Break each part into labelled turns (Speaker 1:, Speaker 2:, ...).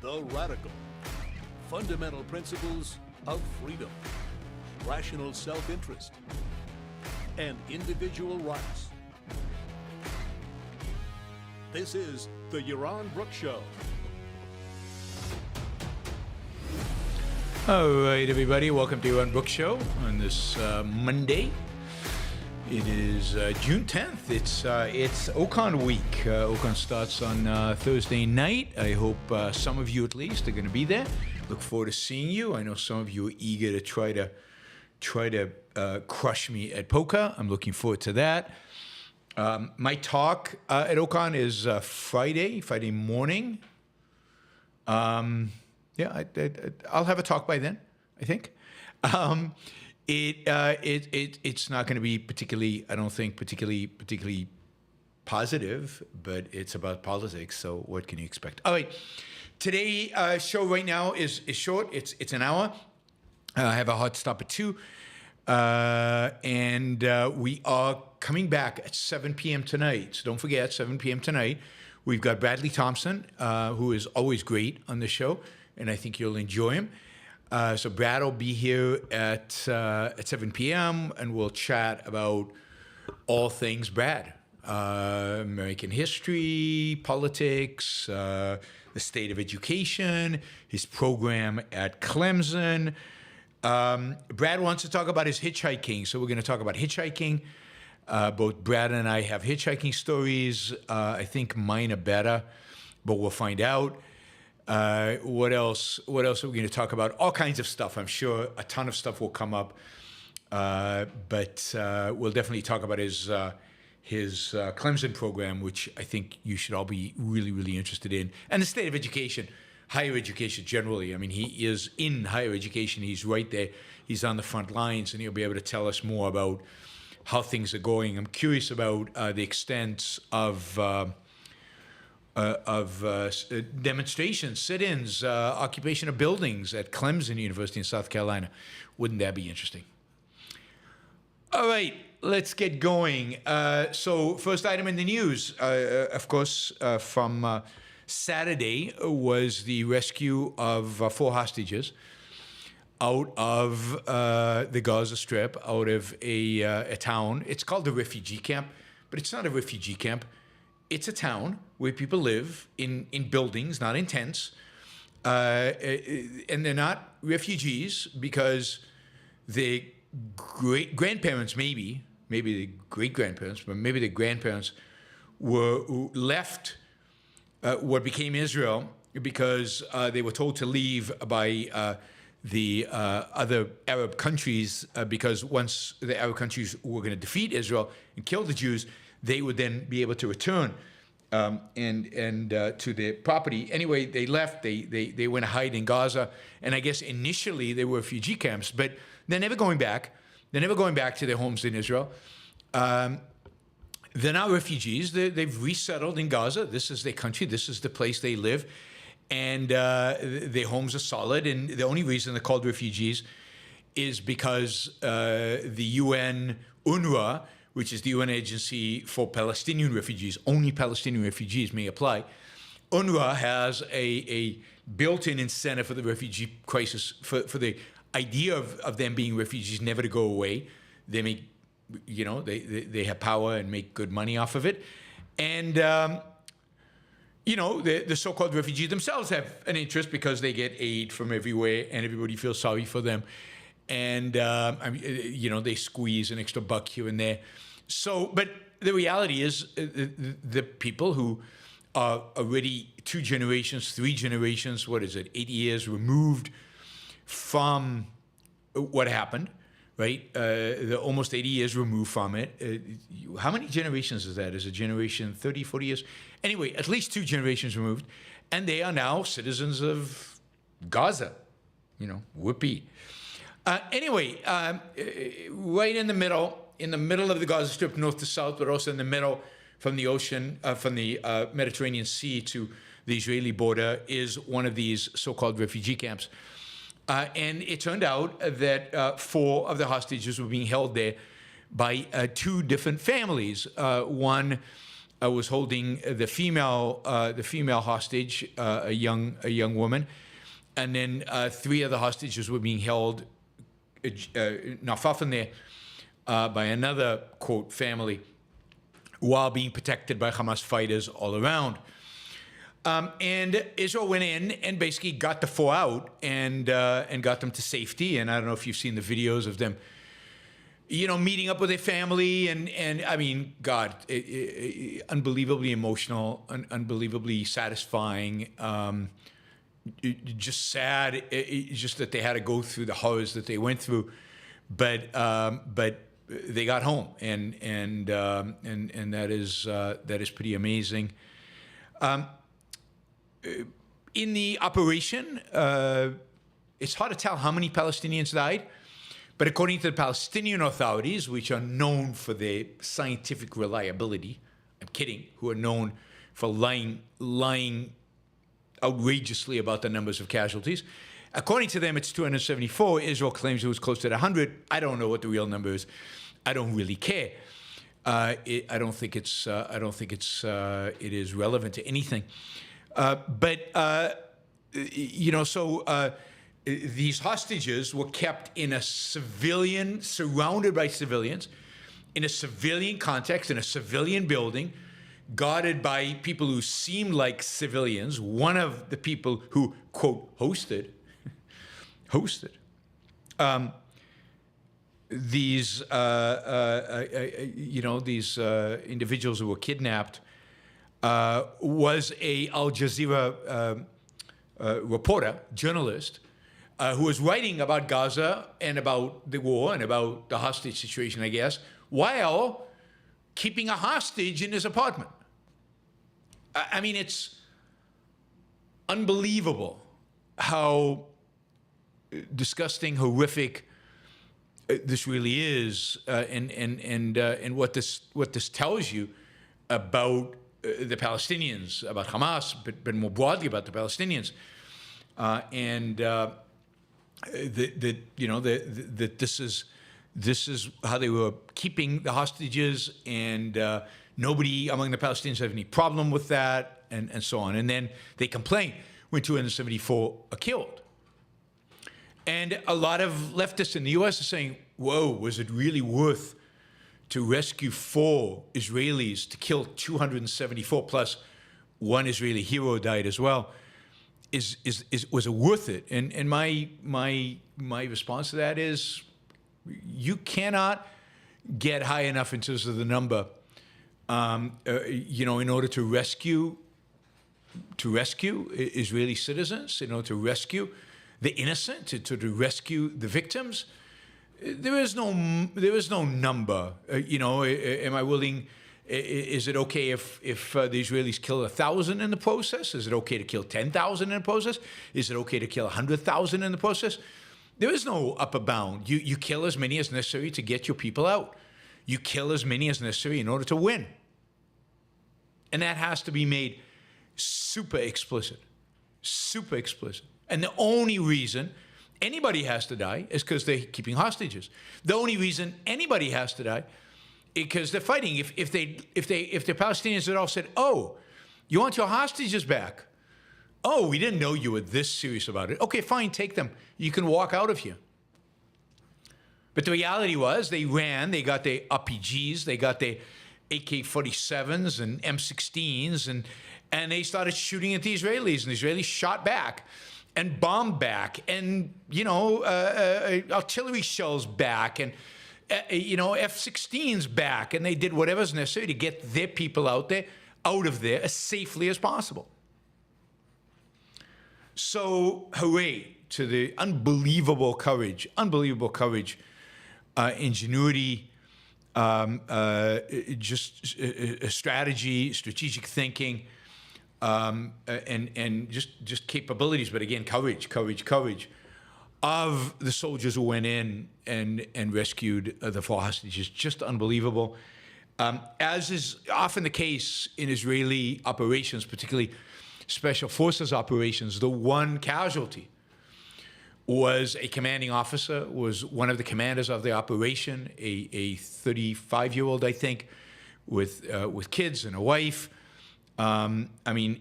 Speaker 1: The radical. Fundamental principles of freedom, rational self-interest, and individual rights. This is the Yaron Brook Show.
Speaker 2: All right, everybody. Welcome to Yaron Brook Show on this Monday. It is June 10th. It's OCON week. OCON starts on Thursday night. I hope some of you at least are going to be there. Look forward to seeing you. I know some of you are eager to try to crush me at poker. I'm looking forward to that. My talk at OCON is Friday morning. I'll have a talk by then, I think. It's not going to be particularly, I don't think, particularly positive, but it's about politics. So what can you expect? All right, today's show right now is short. It's an hour. I have a hard stop at 2, and we are coming back at 7 p.m. tonight. So don't forget, 7 p.m. tonight. We've got Bradley Thompson, who is always great on the show, and I think you'll enjoy him. So Brad will be here at 7 p.m. and we'll chat about all things Brad. American history, politics, the state of education, his program at Clemson. Brad wants to talk about his hitchhiking, so we're going to talk about hitchhiking. Both Brad and I have hitchhiking stories. I think mine are better, but we'll find out. What else are we going to talk about? All kinds of stuff. I'm sure a ton of stuff will come up, but we'll definitely talk about his Clemson program, which I think you should all be really, really interested in, and the state of education, higher education generally. I mean, he is in higher education. He's right there. He's on the front lines, and he'll be able to tell us more about how things are going. I'm curious about the extent of demonstrations, sit-ins, occupation of buildings at Clemson University in South Carolina. Wouldn't that be interesting? All right, let's get going. So first item in the news, of course, from Saturday was the rescue of 4 hostages out of the Gaza Strip, out of a town. It's called a refugee camp, but it's not a refugee camp. It's a town where people live in buildings, not in tents, and they're not refugees because the great-grandparents, maybe the great-grandparents, but maybe the grandparents left what became Israel because they were told to leave by the other Arab countries because once the Arab countries were going to defeat Israel and kill the Jews, they would then be able to return and to their property. Anyway, they left. They went to hide in Gaza, and I guess initially they were refugee camps, but they're never going back. They're never going back to their homes in Israel. They're not refugees. They've resettled in Gaza. This is their country. This is the place they live, and their homes are solid. And the only reason they're called refugees is because the UN, UNRWA, which is the UN agency for Palestinian refugees, only Palestinian refugees may apply. UNRWA has a built-in incentive for the refugee crisis, for the idea of them being refugees never to go away. They make, they have power and make good money off of it. And, the so-called refugees themselves have an interest because they get aid from everywhere and everybody feels sorry for them. And, they squeeze an extra buck here and there. So, but the reality is the people who are already 2 generations, 3 generations, 8 years removed from what happened, right? They're almost 80 years removed from it. How many generations is that? Is a generation 30, 40 years? Anyway, at least 2 generations removed. And they are now citizens of Gaza, whoopee. Anyway, right in the middle of the Gaza Strip, north to south, but also in the middle from the ocean, from the Mediterranean Sea to the Israeli border, is one of these so-called refugee camps. And it turned out that 4 of the hostages were being held there by 2 different families. One was holding the female hostage, a young woman, and then 3 other hostages were being held not far from there by another, quote, family, while being protected by Hamas fighters all around. And Israel went in and basically got the 4 out and got them to safety. And I don't know if you've seen the videos of them, meeting up with their family. And I mean, God, unbelievably emotional, unbelievably satisfying. Just sad, just that they had to go through the horrors that they went through. But they got home, and that is pretty amazing. In the operation, it's hard to tell how many Palestinians died, but according to the Palestinian authorities, which are known for their scientific reliability, I'm kidding, who are known for lying outrageously about the numbers of casualties, according to them, it's 274. Israel claims it was close to 100. I don't know what the real number is. I don't really care. I don't think it is relevant to anything. These hostages were kept in a surrounded by civilians, in a civilian context, in a civilian building, guarded by people who seemed like civilians. One of the people who, quote, hosted these individuals who were kidnapped was a Al Jazeera reporter, journalist, who was writing about Gaza and about the war and about the hostage situation, I guess, while keeping a hostage in his apartment. I mean, it's unbelievable how disgusting, horrific this really is, and what this tells you about the Palestinians, about Hamas, but more broadly about the Palestinians, that this is how they were keeping the hostages, and nobody among the Palestinians have any problem with that, and so on. And then they complain when 274 are killed. And a lot of leftists in the U.S. are saying, whoa, was it really worth to rescue 4 Israelis to kill 274, plus 1 Israeli hero died as well? Was it worth it? And my response to that is, you cannot get high enough in terms of the number, in order to rescue Israeli citizens, in order to rescue the innocent, to rescue the victims. There is no number. Am I willing? Is it okay if the Israelis kill 1,000 in the process? Is it okay to kill 10,000 in the process? Is it okay to kill 100,000 in the process? There is no upper bound. You kill as many as necessary to get your people out. You kill as many as necessary in order to win. And that has to be made super explicit. Super explicit. And the only reason anybody has to die is because they're keeping hostages. The only reason anybody has to die is because they're fighting. If the Palestinians had all said, "Oh, you want your hostages back? Oh, we didn't know you were this serious about it. Okay, fine, take them. You can walk out of here." But the reality was they ran. They got their RPGs. They got their AK-47s and M16s, and they started shooting at the Israelis, and the Israelis shot back and bombed back, and artillery shells back, and F-16s back, and they did whatever's necessary to get their people out of there as safely as possible. So hooray to the unbelievable courage, ingenuity, strategic thinking, and just capabilities, but again, courage of the soldiers who went in and rescued the 4 hostages. Just unbelievable. As is often the case in Israeli operations, particularly special forces operations, the one casualty was a commanding officer, was one of the commanders of the operation, a 35-year-old, I think, with kids and a wife. I mean,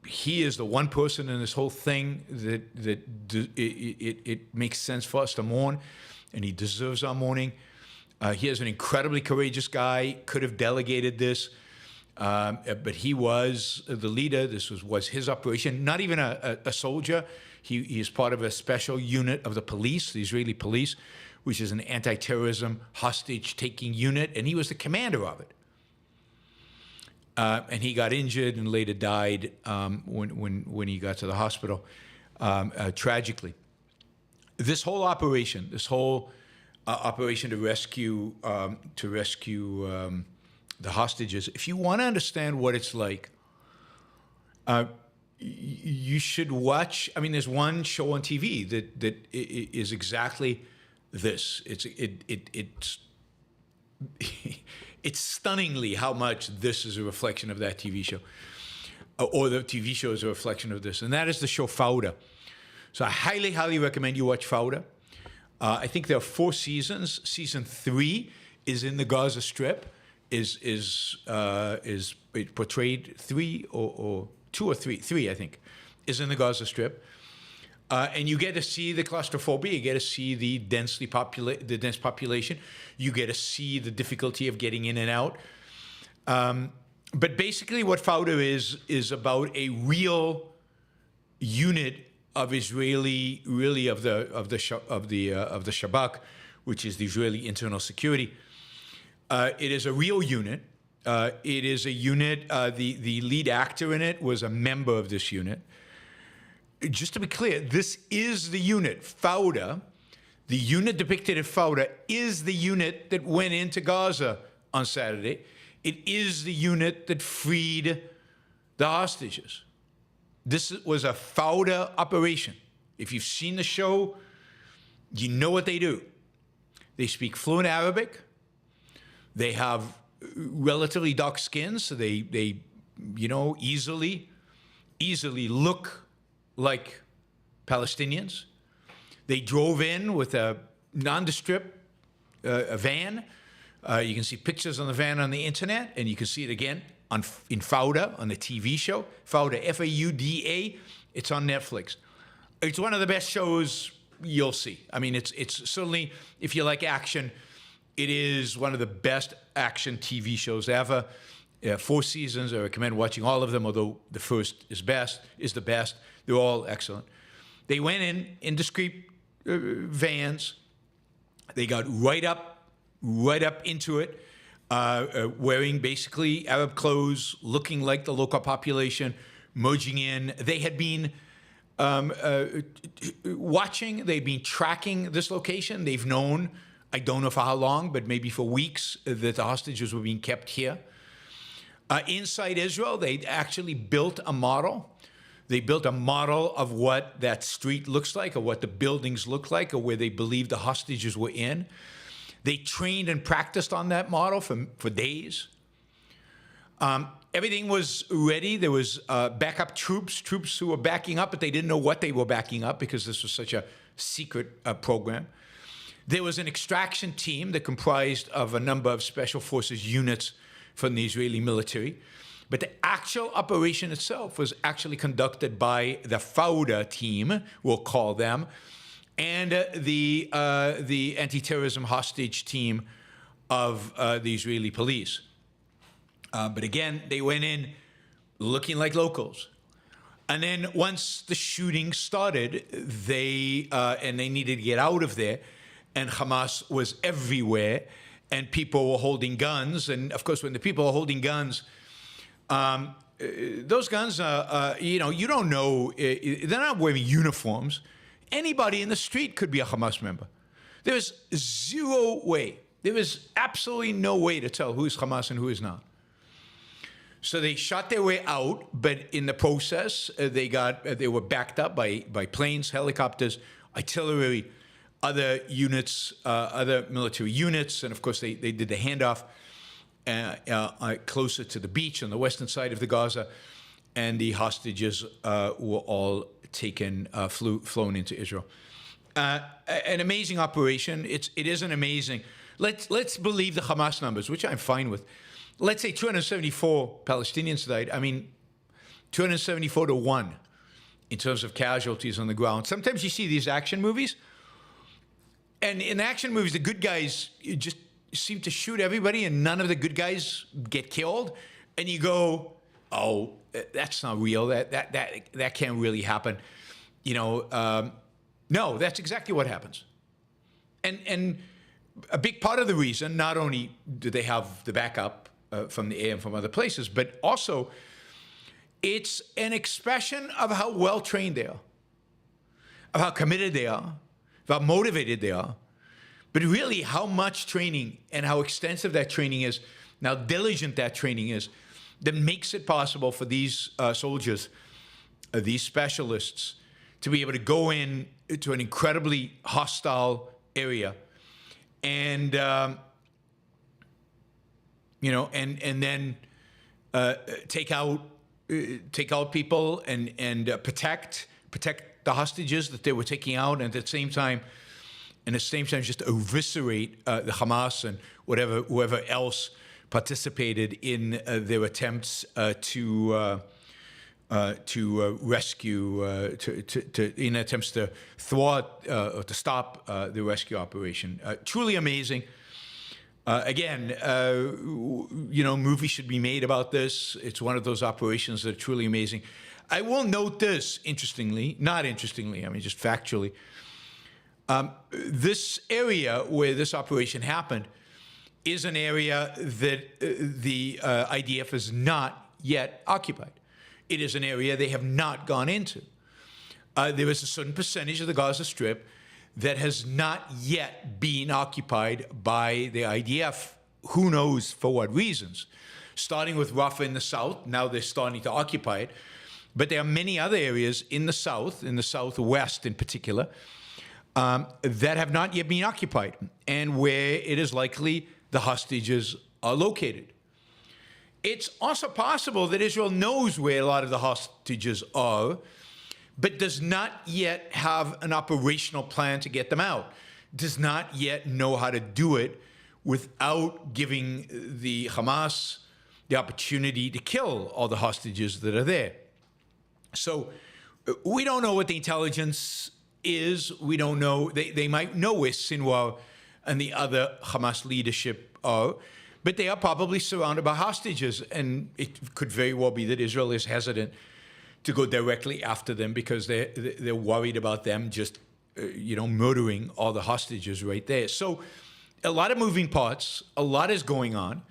Speaker 2: he is the one person in this whole thing that it makes sense for us to mourn, and he deserves our mourning. He is an incredibly courageous guy, could have delegated this, but he was the leader. This was his operation, not even a soldier. He is part of a special unit of the police, the Israeli police, which is an anti-terrorism hostage-taking unit, and he was the commander of it. And he got injured and later died when he got to the hospital, tragically. This whole operation, operation to rescue the hostages, if you want to understand what it's like, you should watch. I mean, there's one show on TV that is exactly this. It's stunningly how much this is a reflection of that TV show, or the TV show is a reflection of this, and that is the show Fauda. So I highly, highly recommend you watch Fauda. I think there are 4 seasons. Season 3 is in the Gaza Strip. Is portrayed 3 or 2 or 3, I think, is in the Gaza Strip. And you get to see the claustrophobia. You get to see the dense population. You get to see the difficulty of getting in and out. But basically, what Fauda is about a real unit of Israeli, really of the Shabak, which is the Israeli internal security. It is a real unit. It is a unit. The lead actor in it was a member of this unit. Just to be clear, this is the unit, Fauda. The unit depicted in Fauda is the unit that went into Gaza on Saturday. It is the unit that freed the hostages. This was a Fauda operation. If you've seen the show, you know what they do. They speak fluent Arabic. They have relatively dark skin, so they easily look like Palestinians. They drove in with a nondescript van. You can see pictures on the van on the internet, and you can see it again in Fauda, on the TV show. Fauda, F-A-U-D-A. It's on Netflix. It's one of the best shows you'll see. I mean, it's certainly, if you like action, it is one of the best action TV shows ever. 4 seasons. I recommend watching all of them, although the first is the best. They're all excellent. They went in discreet vans. They got right up into it, wearing basically Arab clothes, looking like the local population, merging in. They had been watching. They've been tracking this location. They've known, I don't know for how long, but maybe for weeks, that the hostages were being kept here. Inside Israel, they actually built a model. They built a model of what that street looks like, or what the buildings look like, or where they believed the hostages were in. They trained and practiced on that model for days. Everything was ready. There was backup troops who were backing up, but they didn't know what they were backing up because this was such a secret program. There was an extraction team that comprised of a number of special forces units from the Israeli military. But the actual operation itself was actually conducted by the Fauda team, we'll call them, and the anti-terrorism hostage team of the Israeli police. But again, they went in looking like locals. And then once the shooting started, they needed to get out of there, and Hamas was everywhere, and people were holding guns. And of course, when the people are holding guns, those guns, you don't know, they're not wearing uniforms. Anybody in the street could be a Hamas member. There's zero way. There is absolutely no way to tell who is Hamas and who is not. So they shot their way out, but in the process, they were backed up by planes, helicopters, artillery, other units, other military units, and of course they did the handoff closer to the beach on the western side of the Gaza, and the hostages were all taken, flown into Israel. An amazing operation. It is an amazing. let's believe the Hamas numbers, which I'm fine with. Let's say 274 Palestinians died. I mean, 274 to 1 in terms of casualties on the ground. Sometimes you see these action movies, and in action movies, the good guys just seem to shoot everybody, and none of the good guys get killed. And you go, "Oh, that's not real. That can't really happen." No, that's exactly what happens. And a big part of the reason, not only do they have the backup from the air and from other places, but also it's an expression of how well trained they are, of how committed they are, of how motivated they are, but really how much training and how extensive that training is, and how diligent that training is, that makes it possible for these soldiers, these specialists, to be able to go in to an incredibly hostile area and and then take out people and protect the hostages that they were taking out, and at the same time just eviscerate the Hamas and whoever else participated in their attempts to rescue, in attempts to thwart or to stop the rescue operation. Truly amazing. Again, movies should be made about this. It's one of those operations that are truly amazing. I will note this, just factually. This area where this operation happened is an area that the IDF has not yet occupied. It is an area they have not gone into. There is a certain percentage of the Gaza Strip that has not yet been occupied by the IDF, who knows for what reasons. Starting with Rafah in the south, now they're starting to occupy it. But there are many other areas in the south, in the southwest in particular, that have not yet been occupied, and where it is likely the hostages are located. It's also possible that Israel knows where a lot of the hostages are, but does not yet have an operational plan to get them out, does not yet know how to do it without giving the Hamas the opportunity to kill all the hostages that are there. So we don't know what the intelligence is. We don't know. They might know where Sinwar and the other Hamas leadership are, but they are probably surrounded by hostages, and it could very well be that Israel is hesitant to go directly after them because they're worried about them just murdering all the hostages right there. So a lot of moving parts, a lot is going on.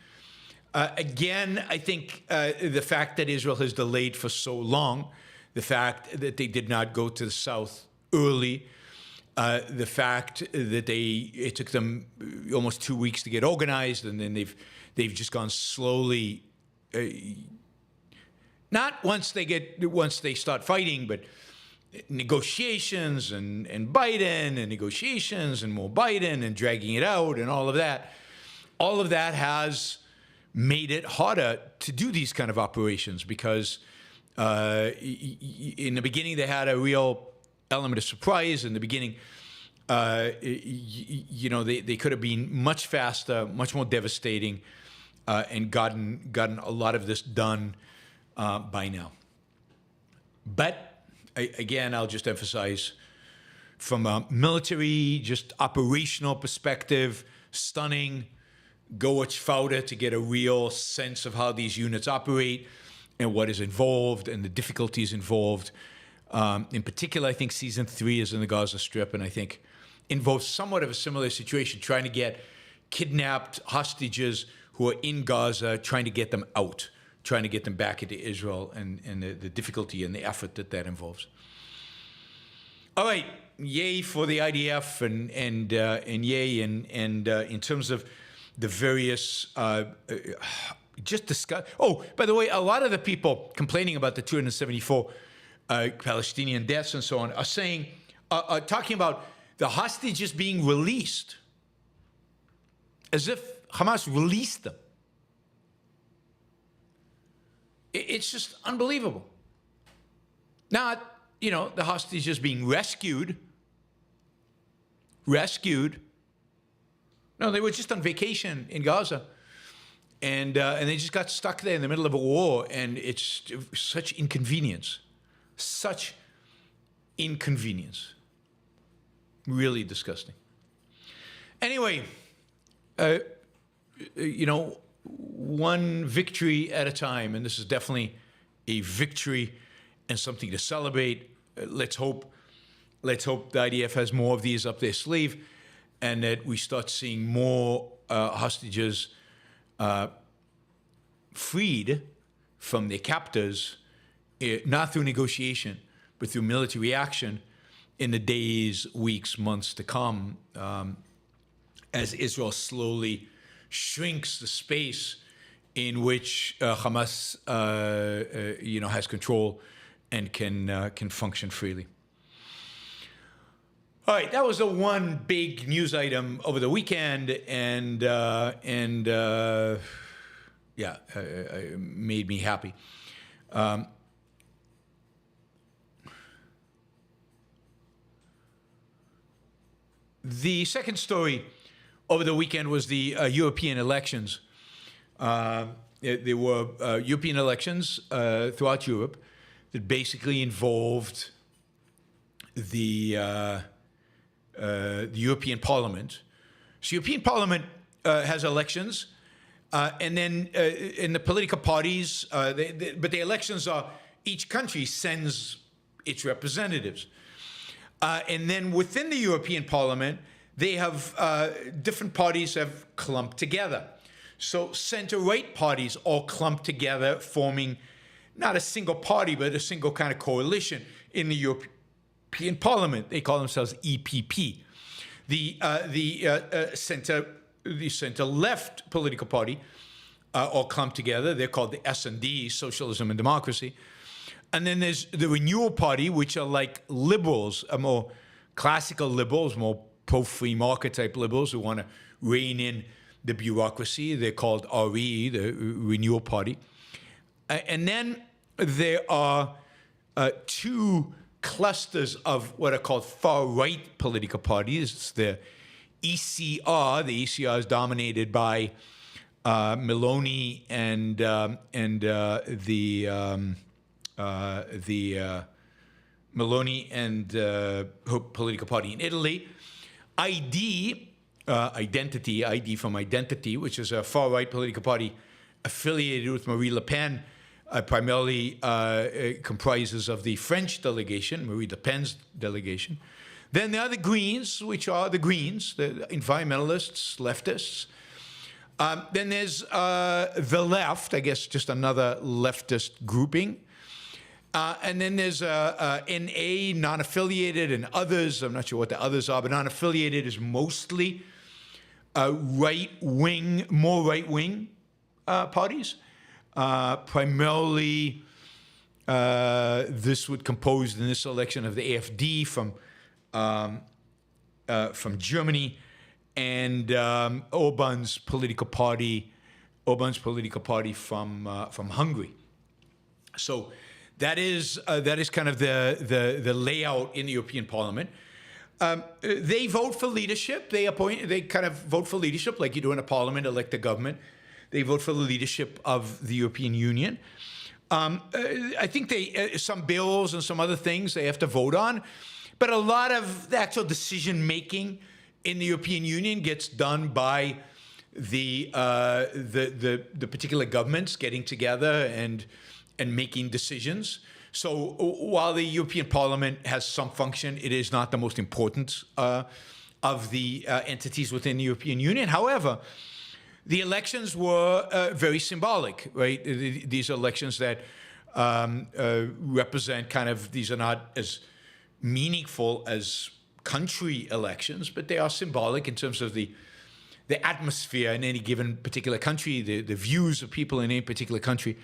Speaker 2: Again, I think the fact that Israel has delayed for so long, the fact that they did not go to the south early, the fact that it took them almost 2 weeks to get organized, and then they've just gone slowly. Not once they start fighting, but negotiations and Biden and negotiations and more Biden and dragging it out and all of that. All of that has made it harder to do these kind of operations because in the beginning they had a real element of surprise. In the beginning, they could have been much faster, much more devastating, and gotten a lot of this done by now. But again, I'll just emphasize, from a military, just operational perspective, stunning. Go watch Fauda to get a real sense of how these units operate and what is involved and the difficulties involved. In particular, I think season 3 is in the Gaza Strip, and I think involves somewhat of a similar situation, trying to get kidnapped hostages who are in Gaza, trying to get them out, trying to get them back into Israel, and the difficulty and the effort that involves. All right, yay for the IDF, and yay, and in terms of the various just discuss. Oh, by the way, a lot of the people complaining about the 274 Palestinian deaths and so on are saying, are talking about the hostages being released, as if Hamas released them. It's just unbelievable. Not, the hostages being rescued No, they were just on vacation in Gaza. And they just got stuck there in the middle of a war, and it's such inconvenience. Such inconvenience. Really disgusting. Anyway, one victory at a time, and this is definitely a victory and something to celebrate. Let's hope the IDF has more of these up their sleeve, and that we start seeing more hostages freed from their captors, not through negotiation, but through military action in the days, weeks, months to come, as Israel slowly shrinks the space in which Hamas, has control and can function freely. All right, that was the one big news item over the weekend, and it made me happy. The second story over the weekend was the European elections. There were European elections throughout Europe that basically involved the European Parliament. So European Parliament has elections, and then in the political parties, but the elections are, each country sends its representatives. And then within the European Parliament, they have different parties have clumped together. So center-right parties all clumped together, forming not a single party, but a single kind of coalition in the European Parliament. They call themselves EPP. The center-left political party all clumped together. They're called the S&D, Socialism and Democracy. And then there's the Renewal Party, which are like liberals, more classical liberals, more pro-free market type liberals who want to rein in the bureaucracy. They're called RE, the Renewal Party. And then there are two clusters of what are called far-right political parties. It's the ECR. The ECR is dominated by Meloni and Meloni and her political party in Italy. ID from Identity, which is a far-right political party affiliated with Marie Le Pen, primarily comprises of the French delegation, Marie Le Pen's delegation. Then there are the Greens, which are the Greens, the environmentalists, leftists. Then there's the left, I guess just another leftist grouping. And then there's NA, non-affiliated, and others. I'm not sure what the others are, but non-affiliated is mostly right-wing, more right-wing parties. Primarily, this would compose in this election of the AfD from Germany, and Orban's political party from Hungary. So that is kind of the layout in the European Parliament. They vote for leadership. They kind of vote for leadership like you do in a parliament, elect a government. They vote for the leadership of the European Union. I think some bills and some other things they have to vote on, but a lot of the actual decision making in the European Union gets done by the particular governments getting together and making decisions. So while the European Parliament has some function, it is not the most important of the entities within the European Union. However, the elections were very symbolic, right? These are elections that represent these are not as meaningful as country elections, but they are symbolic in terms of the atmosphere in any given particular country, the views of people in any particular country,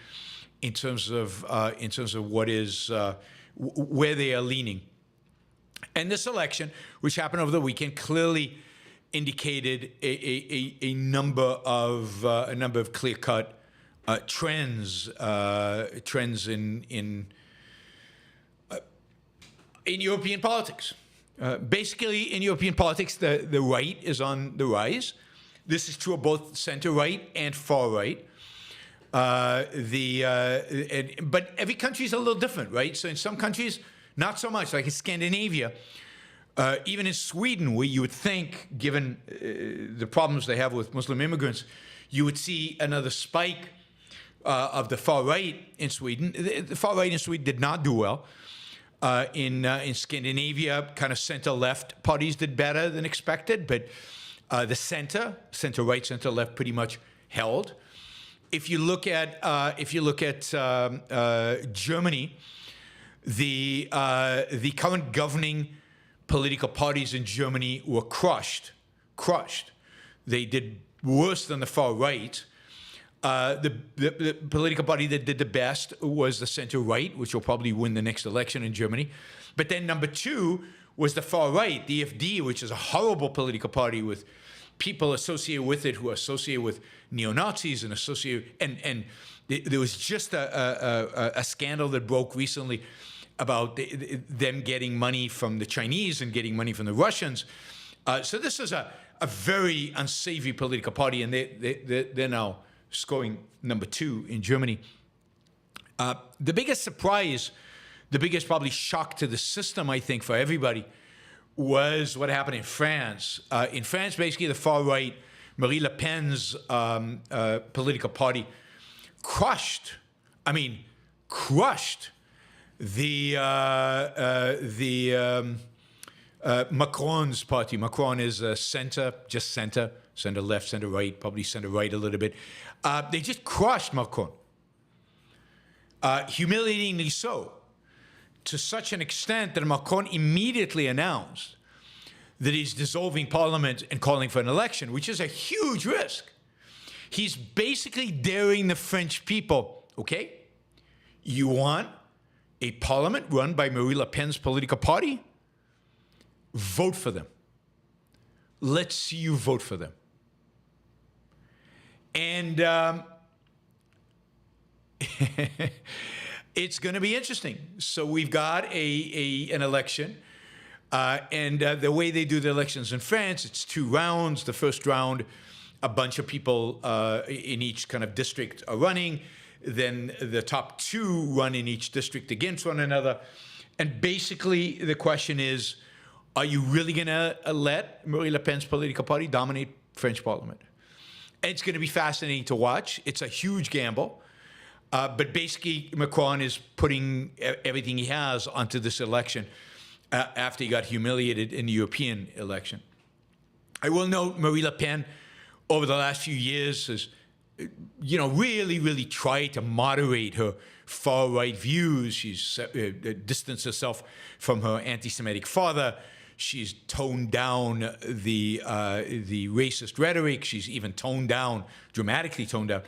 Speaker 2: in terms of what is where they are leaning. And this election, which happened over the weekend, clearly indicated a number of clear-cut trends in European politics. Basically, in European politics, the right is on the rise, This is true of both center-right and far-right. But every country is a little different, right? So in some countries, not so much. Like in Scandinavia, even in Sweden, where you would think, given the problems they have with Muslim immigrants, you would see another spike of the far right in Sweden. The far right in Sweden did not do well. In Scandinavia, kind of center-left parties did better than expected, but the center-right, center-left, pretty much held. If you look at Germany, the current governing political parties in Germany were crushed. They did worse than the far right. The political party that did the best was the center-right, which will probably win the next election in Germany. But then number two was the far right, the AfD, which is a horrible political party with people associated with it who are associated with neo-Nazis and there was just a scandal that broke recently about them getting money from the Chinese and getting money from the Russians. So this is a very unsavory political party, and they're now scoring number two in Germany. The biggest surprise, the biggest probably shock to the system, I think, for everybody, was what happened in France. In France, basically, the far right, Marine Le Pen's political party, crushed the Macron's party. Macron is center, just center left, center right, probably center right a little bit. They just crushed Macron, humiliatingly so, to such an extent that Macron immediately announced that he's dissolving parliament and calling for an election, which is a huge risk. He's basically daring the French people, okay, you want a parliament run by Marine Le Pen's political party? Vote for them. Let's see you vote for them. And it's going to be interesting. So we've got an election. And the way they do the elections in France, it's 2 rounds. The first round, a bunch of people in each kind of district are running. Then the top 2 run in each district against one another. And basically, the question is, are you really going to let Marine Le Pen's political party dominate French parliament? And it's going to be fascinating to watch. It's a huge gamble. But basically, Macron is putting everything he has onto this election after he got humiliated in the European election. I will note Marine Le Pen, over the last few years, has really tried to moderate her far-right views. She's distanced herself from her anti-Semitic father. She's toned down the racist rhetoric. She's even dramatically toned down,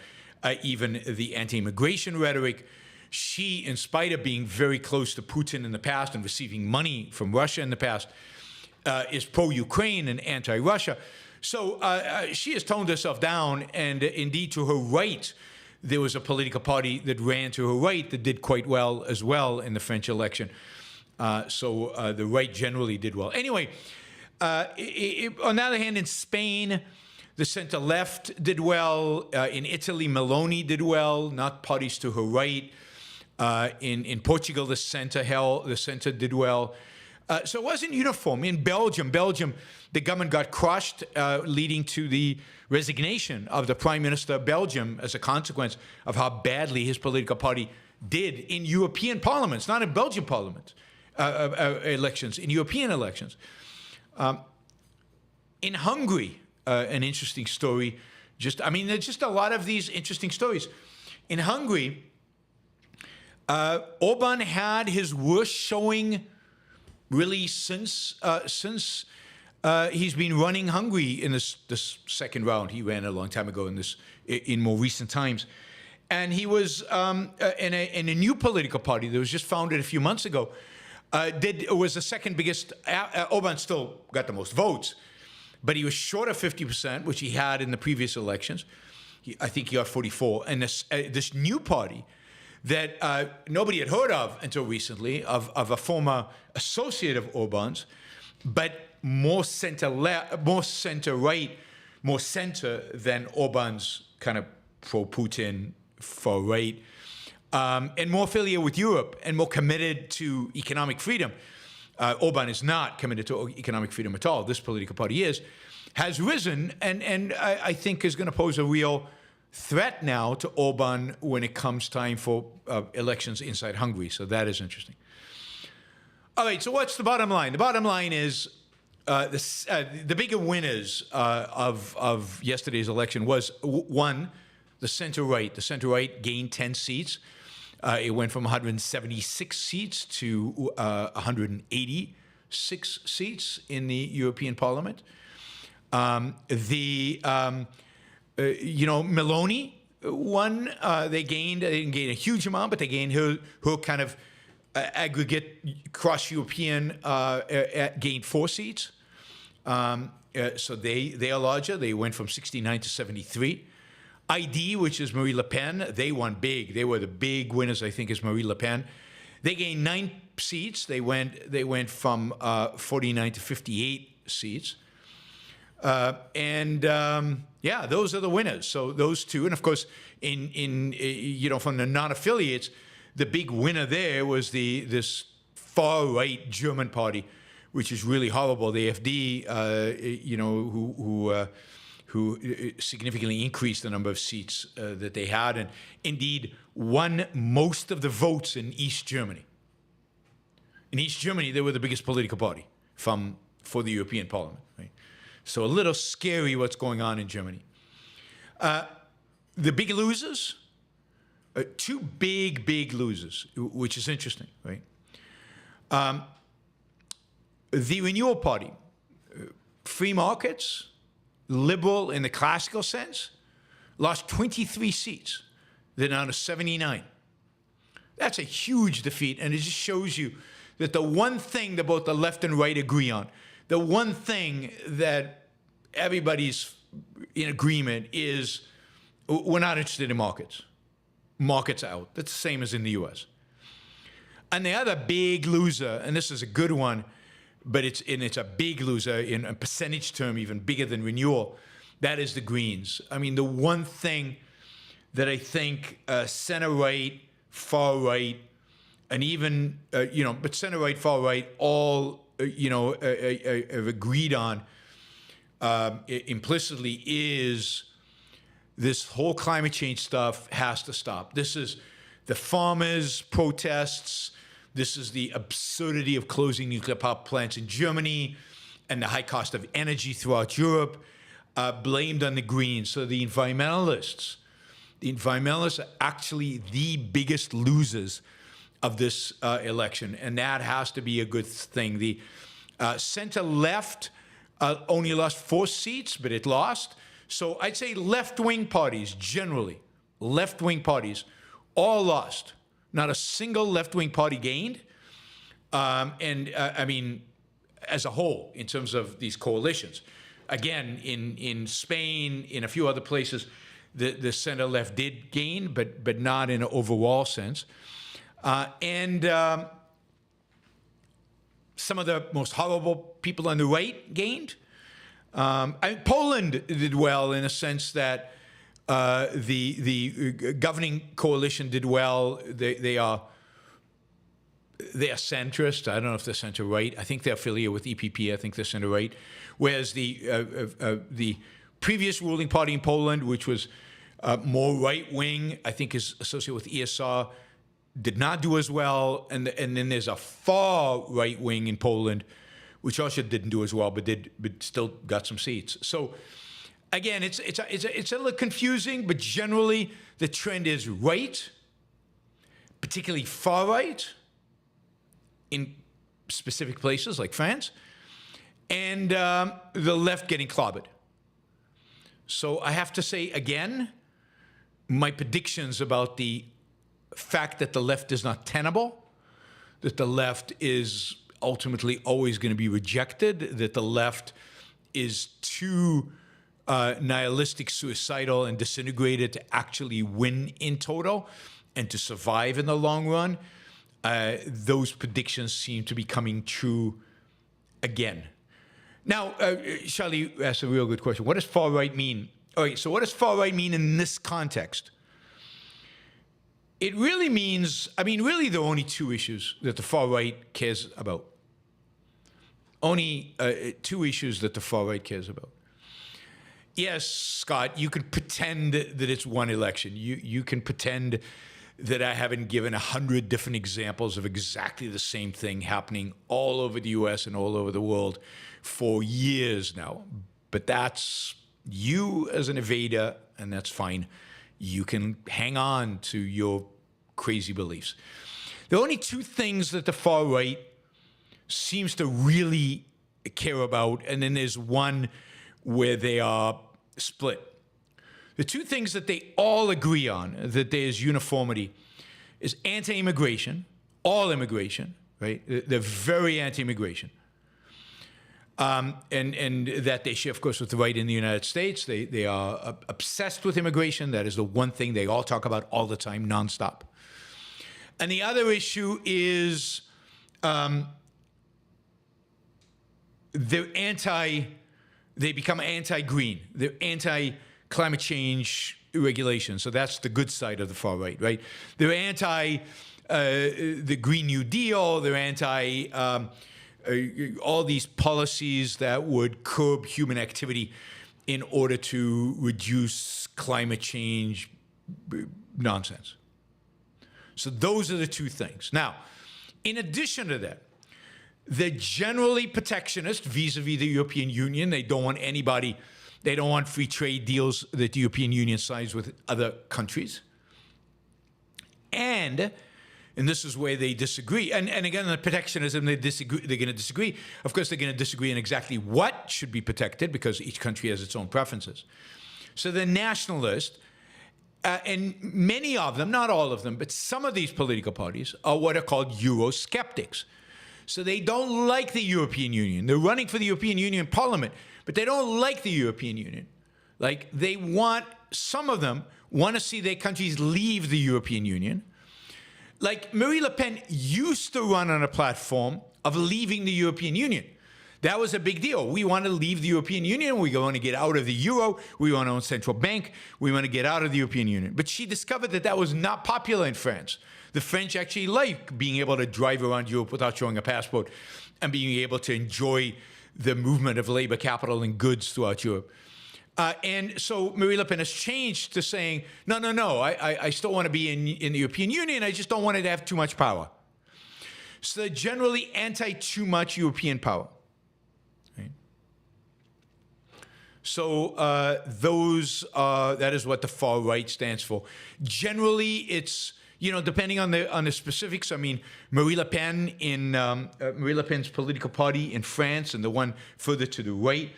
Speaker 2: even the anti-immigration rhetoric. She, in spite of being very close to Putin in the past and receiving money from Russia in the past, is pro-Ukraine and anti-Russia. So she has toned herself down, and indeed to her right, there was a political party that ran to her right that did quite well as well in the French election. So the right generally did well. Anyway, on the other hand, in Spain, the center-left did well. In Italy, Meloni did well, not parties to her right. In Portugal, the center did well. So it wasn't uniform. In Belgium, the government got crushed, leading to the resignation of the Prime Minister of Belgium as a consequence of how badly his political party did in European parliaments, not in Belgian parliaments, elections, in European elections. In Hungary, an interesting story. There's just a lot of these interesting stories. In Hungary, Orban had his worst showing really since he's been running Hungary in this second round. He ran a long time ago in more recent times. And he was in a new political party that was just founded a few months ago. Was the second biggest. Orban still got the most votes, but he was short of 50%, which he had in the previous elections. I think he got 44. And this new party that nobody had heard of until recently, of a former associate of Orban's, but more center-right more center than Orban's kind of pro-Putin, far-right, and more affiliated with Europe and more committed to economic freedom. Orban is not committed to economic freedom at all. This political party has risen, and I think is going to pose a real threat now to Orban when it comes time for elections inside Hungary. So that is interesting. All right, so what's the bottom line? The bottom line is the bigger winners of yesterday's election was, one, the center-right. The center-right gained 10 seats. It went from 176 seats to 186 seats in the European Parliament. Meloni won. They didn't gain a huge amount, but they gained her kind of aggregate cross-European gained 4 seats. So they are larger. They went from 69 to 73. ID, which is Marie Le Pen, they won big. They were the big winners, I think, is Marie Le Pen. They gained 9 seats. They went from 49 to 58 seats. Those are the winners. So those two, and of course, from the non-affiliates, the big winner there was this far-right German party, which is really horrible. The AfD, who significantly increased the number of seats that they had, and indeed won most of the votes in East Germany. In East Germany, they were the biggest political party for the European Parliament. Right? So a little scary what's going on in Germany. The big losers, two big losers, which is interesting, right? The Renewal Party, free markets, liberal in the classical sense, lost 23 seats. They're down to 79. That's a huge defeat, and it just shows you that the one thing that both the left and right agree on, the one thing that everybody's in agreement is we're not interested in markets. Markets out. That's the same as in the US. And the other big loser, and this is a good one, but it's a big loser in a percentage term, even bigger than Renewal, that is the Greens. I mean, the one thing that I think center-right, far-right, and even, but center-right, far-right, all, have agreed on implicitly is this whole climate change stuff has to stop. This is the farmers' protests. This is the absurdity of closing nuclear power plants in Germany and the high cost of energy throughout Europe, blamed on the Greens. So the environmentalists are actually the biggest losers of this election, and that has to be a good thing. The center-left only lost 4 seats, but it lost. So I'd say left-wing parties, generally, left-wing parties, all lost. Not a single left-wing party gained. I mean, as a whole, in terms of these coalitions. Again, in Spain, in a few other places, the center-left did gain, but not in an overall sense. Some of the most horrible people on the right gained. Poland did well in a sense that the governing coalition did well. They are centrist. I don't know if they're center-right. I think they're affiliated with EPP. I think they're center-right. Whereas the previous ruling party in Poland, which was more right-wing, I think is associated with ESR, did not do as well. And then there's a far right-wing in Poland, which also didn't do as well, but still got some seats. So again, it's a little confusing, but generally the trend is right, particularly far right in specific places like France, and the left getting clobbered. So I have to say again, my predictions about the fact that the left is not tenable, that the left is ultimately always going to be rejected, that the left is too nihilistic, suicidal, and disintegrated to actually win in total and to survive in the long run, those predictions seem to be coming true again. Now, Charlie asked a real good question. What does far right mean? All right, so what does far right mean in this context? It really means, really there are only two issues that the far right cares about. Only two issues that the far right cares about. Yes, Scott, you could pretend that it's one election. You can pretend that I haven't given 100 different examples of exactly the same thing happening all over the US and all over the world for years now. But that's you as an evader, and that's fine. You can hang on to your crazy beliefs. There are only two things that the far right seems to really care about, and then there's one where they are split. The two things that they all agree on, that there's uniformity, is anti-immigration, all immigration, right? They're very anti-immigration. And that they share, of course, with the right in the United States. They are obsessed with immigration. That is the one thing they all talk about all the time, nonstop. And the other issue is they become anti-green. They're anti-climate change regulation. So that's the good side of the far right, right? They're anti the Green New Deal. They're anti all these policies that would curb human activity in order to reduce climate change nonsense. So those are the two things. Now, in addition to that, they're generally protectionist vis-a-vis the European Union. They don't want free trade deals that the European Union signs with other countries. And this is where they disagree. And again, on protectionism, they're going to disagree. Of course, they're going to disagree on exactly what should be protected because each country has its own preferences. So they're nationalist. And many of them, not all of them, but some of these political parties are what are called Eurosceptics. So they don't like the European Union. They're running for the European Union Parliament, but they don't like the European Union. Like some of them want to see their countries leave the European Union. Like Marie Le Pen used to run on a platform of leaving the European Union. That was a big deal. We want to leave the European Union. We want to get out of the euro. We want our own central bank. We want to get out of the European Union. But she discovered that that was not popular in France. The French actually like being able to drive around Europe without showing a passport and being able to enjoy the movement of labor, capital, and goods throughout Europe. And so Marie Le Pen has changed to saying, no, I still want to be in the European Union. I just don't want it to have too much power. So they're generally anti-too much European power. Right? So that is what the far right stands for. Generally, it's, depending on the specifics. I mean, Marie Le Pen Marie Le Pen's political party in France and the one further to the right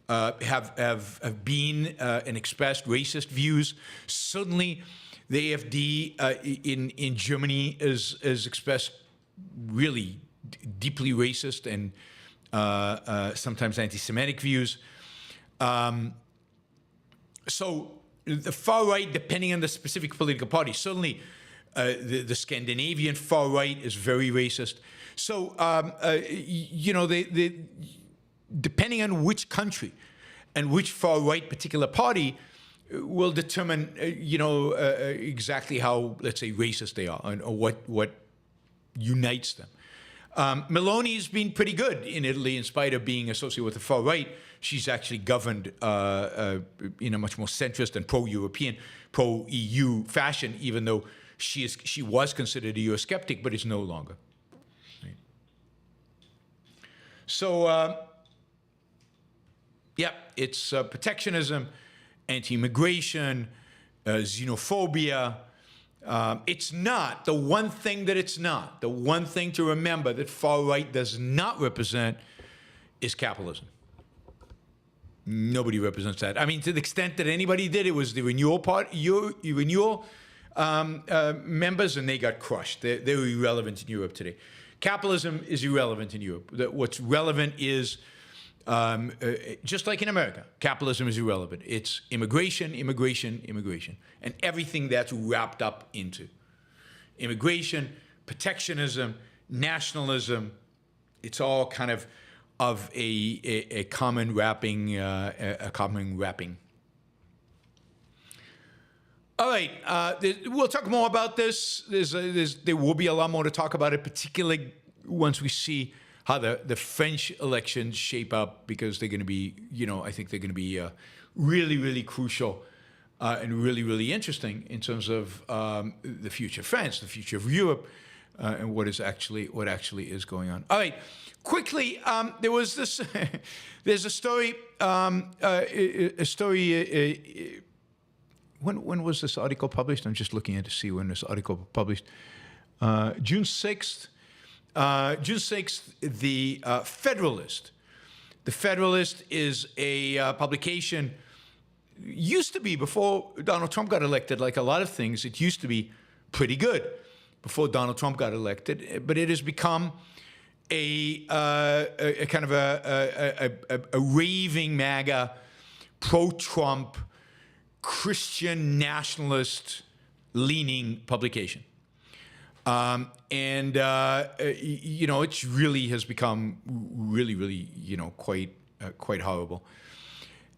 Speaker 2: have been and expressed racist views. Certainly, the AfD in Germany is expressed really deeply racist and sometimes anti-Semitic views. So the far right, depending on the specific political party, certainly the Scandinavian far right is very racist. So, depending on which country and which far right particular party will determine, exactly how, let's say, racist they are or what unites them. Meloni's been pretty good in Italy in spite of being associated with the far right. She's actually governed in a much more centrist and pro-European, pro-EU fashion, even though she was considered a Eurosceptic, but is no longer. Right? So, it's protectionism, anti-immigration, xenophobia. It's not. The one thing that it's not, the one thing to remember that far right does not represent is capitalism. Nobody represents that. I mean, to the extent that anybody did, it was the Renewal members, and they got crushed. They're irrelevant in Europe today. Capitalism is irrelevant in Europe. What's relevant is, just like in America, capitalism is irrelevant. It's immigration, immigration, immigration, and everything that's wrapped up into immigration, protectionism, nationalism. It's all kind of of a common wrapping, a common wrapping. All right, we'll talk more about this. There will be a lot more to talk about it, particularly once we see how the French elections shape up, because they're going to be, I think they're going to be really, really crucial and really, really interesting in terms of the future of France, the future of Europe, and what actually is going on. All right, quickly, there was this. There's a story. When was this article published? I'm just looking at to see when this article was published. June 6th. June 6th, the Federalist. The Federalist is a publication, used to be, before Donald Trump got elected, like a lot of things, it used to be pretty good before Donald Trump got elected, but it has become a kind of a raving MAGA, pro-Trump, Christian nationalist leaning publication. It really has become really, quite horrible.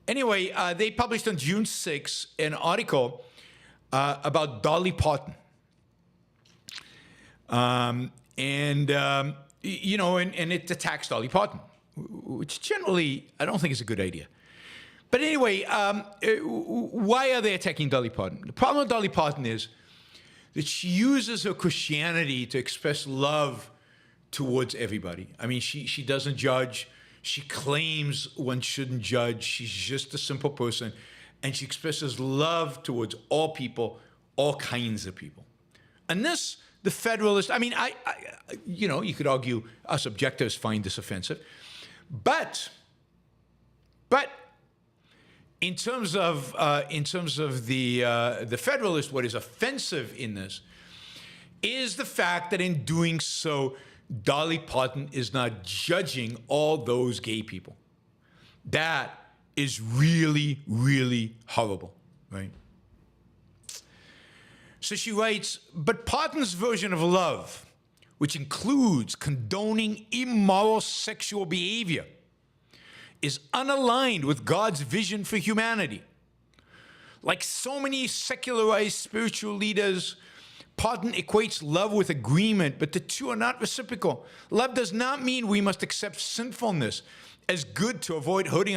Speaker 2: Anyway, they published on June 6th an article about Dolly Parton. And it attacks Dolly Parton, which generally I don't think is a good idea. But anyway, why are they attacking Dolly Parton? The problem with Dolly Parton is that she uses her Christianity to express love towards everybody. I mean, she doesn't judge. She claims one shouldn't judge. She's just a simple person. And she expresses love towards all people, all kinds of people. And this, the Federalist, I mean, you could argue us objectivists find this offensive. But in terms of the Federalist, what is offensive in this is the fact that in doing so, Dolly Parton is not judging all those gay people. That is really, really horrible, right? So she writes, but Parton's version of love, which includes condoning immoral sexual behavior, is unaligned with God's vision for humanity. Like so many secularized spiritual leaders, Parton equates love with agreement, but the two are not reciprocal. Love does not mean we must accept sinfulness as good to avoid hurting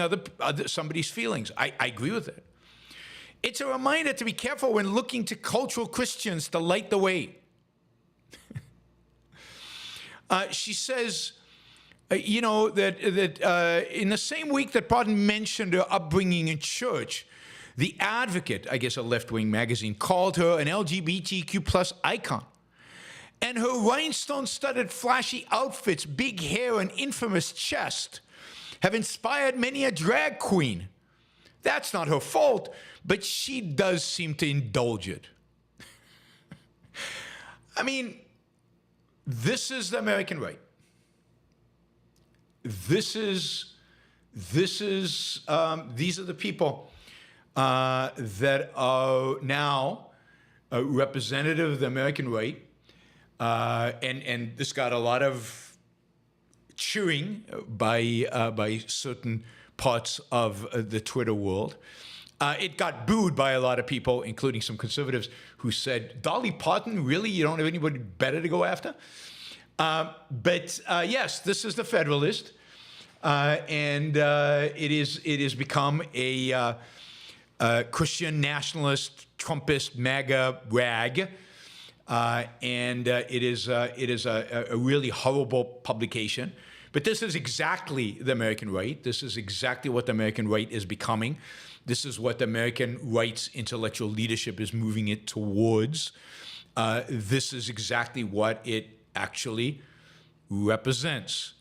Speaker 2: somebody's feelings. I agree with it. It's a reminder to be careful when looking to cultural Christians to light the way. She says, that in the same week that Parton mentioned her upbringing in church, The Advocate, I guess a left-wing magazine, called her an LGBTQ plus icon. And her rhinestone-studded flashy outfits, big hair, and infamous chest have inspired many a drag queen. That's not her fault, but she does seem to indulge it. I mean, this is the American right. These are the people that are now representative of the American right, and this got a lot of cheering by certain parts of the Twitter world. It got booed by a lot of people, including some conservatives, who said, "Dolly Parton, really? You don't have anybody better to go after?" But yes, this is the Federalist, and it has become a Christian nationalist, Trumpist, MAGA rag, and it is a really horrible publication. But this is exactly the American right. This is exactly what the American right is becoming. This is what the American right's intellectual leadership is moving it towards. This is exactly what it actually represents.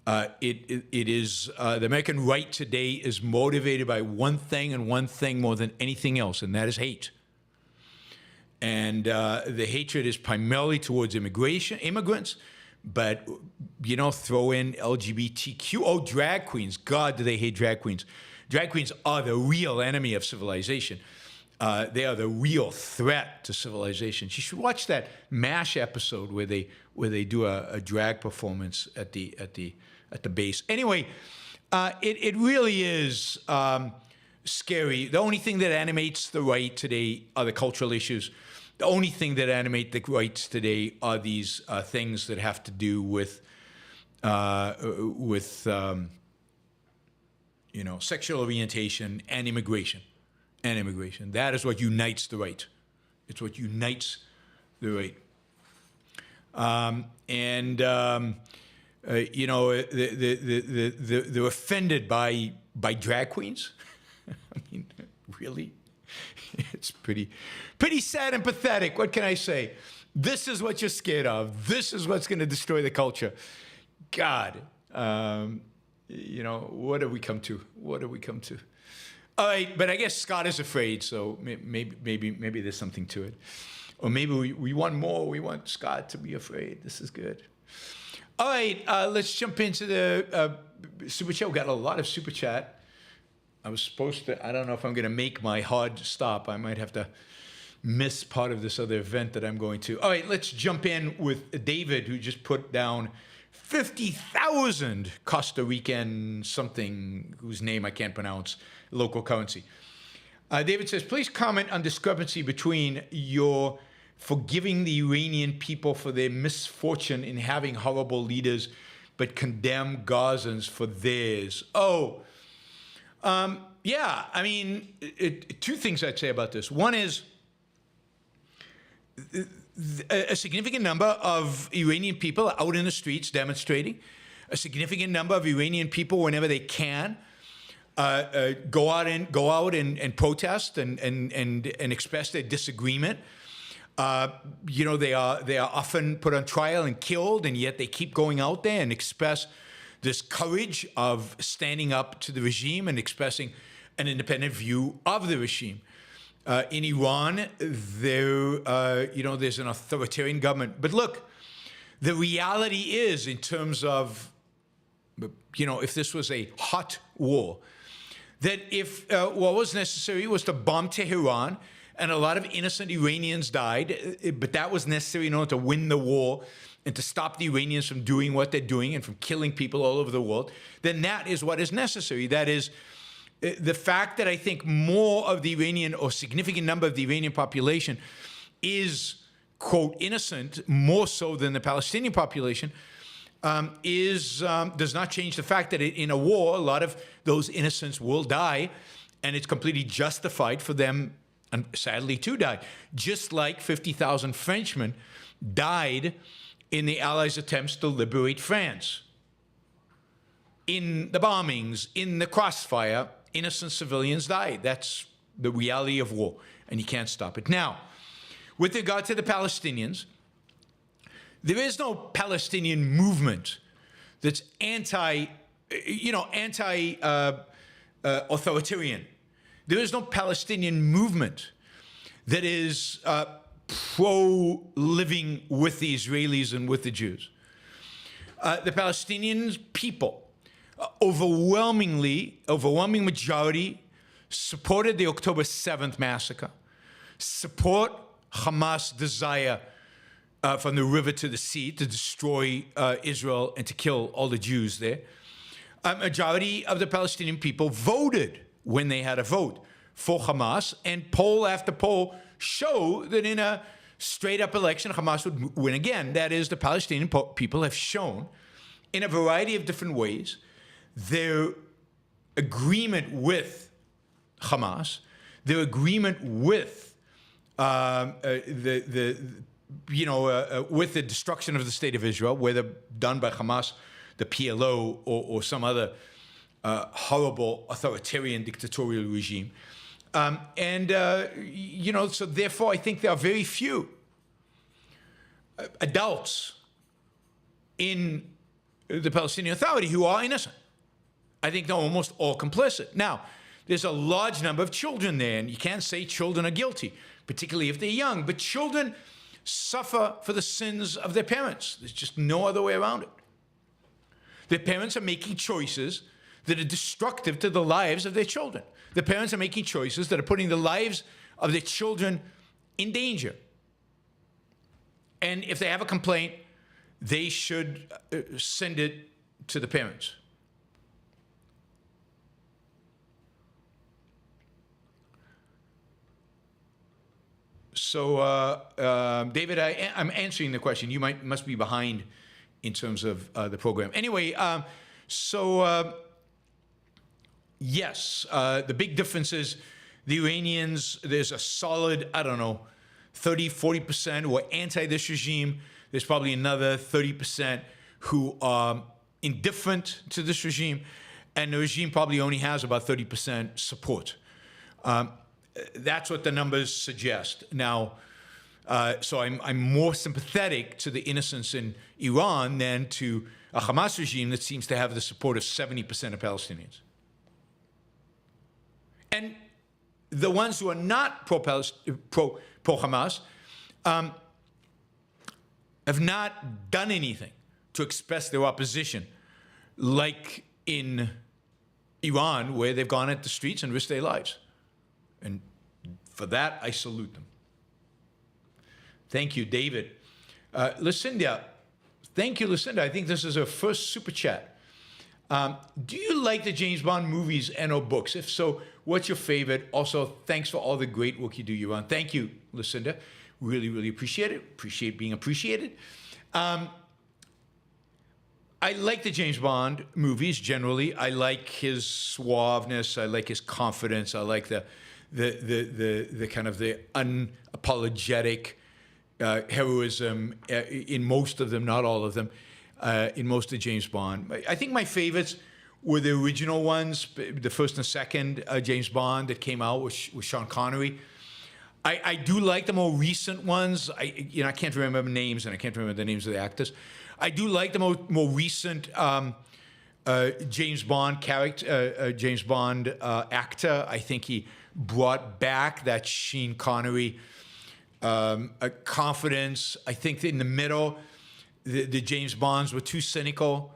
Speaker 2: It is the American right today is motivated by one thing and one thing more than anything else, and that is hate. And the hatred is primarily towards immigrants, but throw in LGBTQ. Oh, drag queens! God, do they hate drag queens? Drag queens are the real enemy of civilization. They are the real threat to civilization. You should watch that MASH episode where they do a drag performance at the at the base. Anyway, it really is scary. The only thing that animates the right today are the cultural issues. The only thing that animate the rights today are these things that have to do with sexual orientation and immigration. That is what unites the right. It's what unites the right. They're offended by drag queens. I mean, really? It's pretty sad and pathetic. What can I say? This is what you're scared of. This is what's going to destroy the culture. God, what have we come to? What have we come to? All right, but I guess Scott is afraid, so maybe there's something to it. Or maybe we want more. We want Scott to be afraid. This is good. All right, let's jump into the super chat. We got a lot of super chat. I was supposed to, I don't know if I'm going to make my hard stop. I might have to miss part of this other event that I'm going to. All right, let's jump in with David, who just put down 50,000 Costa Rican something, whose name I can't pronounce, local currency. David says, please comment on discrepancy between your forgiving the Iranian people for their misfortune in having horrible leaders, but condemn Gazans for theirs. Yeah, I mean, two things I'd say about this. One is a significant number of Iranian people are out in the streets demonstrating. A significant number of Iranian people, whenever they can, go out and protest and express their disagreement. They are often put on trial and killed, and yet they keep going out there and express this courage of standing up to the regime and expressing an independent view of the regime. In Iran, there's an authoritarian government. But look, the reality is, in terms of, if this was a hot war, that if what was necessary was to bomb Tehran, and a lot of innocent Iranians died, but that was necessary in order to win the war and to stop the Iranians from doing what they're doing and from killing people all over the world, then that is what is necessary. That is, the fact that I think more of the Iranian, or significant number of the Iranian population is, quote, innocent, more so than the Palestinian population, does not change the fact that in a war, a lot of those innocents will die, and it's completely justified for them, and sadly, to die. Just like 50,000 Frenchmen died in the Allies' attempts to liberate France. In the bombings, in the crossfire, innocent civilians died. That's the reality of war, and you can't stop it. Now, with regard to the Palestinians, there is no Palestinian movement that's authoritarian. There is no Palestinian movement that is pro-living with the Israelis and with the Jews. The Palestinian people, overwhelming majority, supported the October 7th massacre, support Hamas' desire from the river to the sea to destroy Israel and to kill all the Jews there. A majority of the Palestinian people voted when they had a vote for Hamas, and poll after poll show that in a straight-up election, Hamas would win again. That is, the Palestinian people have shown in a variety of different ways their agreement with Hamas, their agreement with with the destruction of the state of Israel, whether done by Hamas, the PLO, or some other horrible authoritarian dictatorial regime. So therefore, I think there are very few adults in the Palestinian Authority who are innocent. I think they're almost all complicit. Now, there's a large number of children there, and you can't say children are guilty, particularly if they're young. But children suffer for the sins of their parents. There's just no other way around it. Their parents are making choices that are destructive to the lives of their children. The parents are making choices that are putting the lives of their children in danger. And if they have a complaint, they should send it to the parents. So, David, I'm answering the question. You must be behind in terms of the program. Anyway, yes, the big difference is the Iranians, there's a solid, 30, 40% who are anti this regime. There's probably another 30% who are indifferent to this regime. And the regime probably only has about 30% support. That's what the numbers suggest. Now, so I'm more sympathetic to the innocents in Iran than to a Hamas regime that seems to have the support of 70% of Palestinians. And the ones who are not pro-Hamas have not done anything to express their opposition, like in Iran, where they've gone into the streets and risked their lives. And for that, I salute them. Thank you, David. Lucinda, thank you, Lucinda. I think this is our first super chat. Do you like the James Bond movies and/or books? If so, what's your favorite? Also, thanks for all the great work you do, Yaron. Thank you, Lucinda. Really, really appreciate it. Appreciate being appreciated. I like the James Bond movies generally. I like his suaveness. I like his confidence. I like the kind of the unapologetic heroism in most of them, not all of them, in most of James Bond. I think my favorites were the original ones, the first and second James Bond that came out with Sean Connery. I do like the more recent ones. I can't remember names, and I can't remember the names of the actors. I do like the more recent James Bond character, James Bond actor. I think he brought back that Sean Connery confidence. I think that in the middle, the James Bonds were too cynical,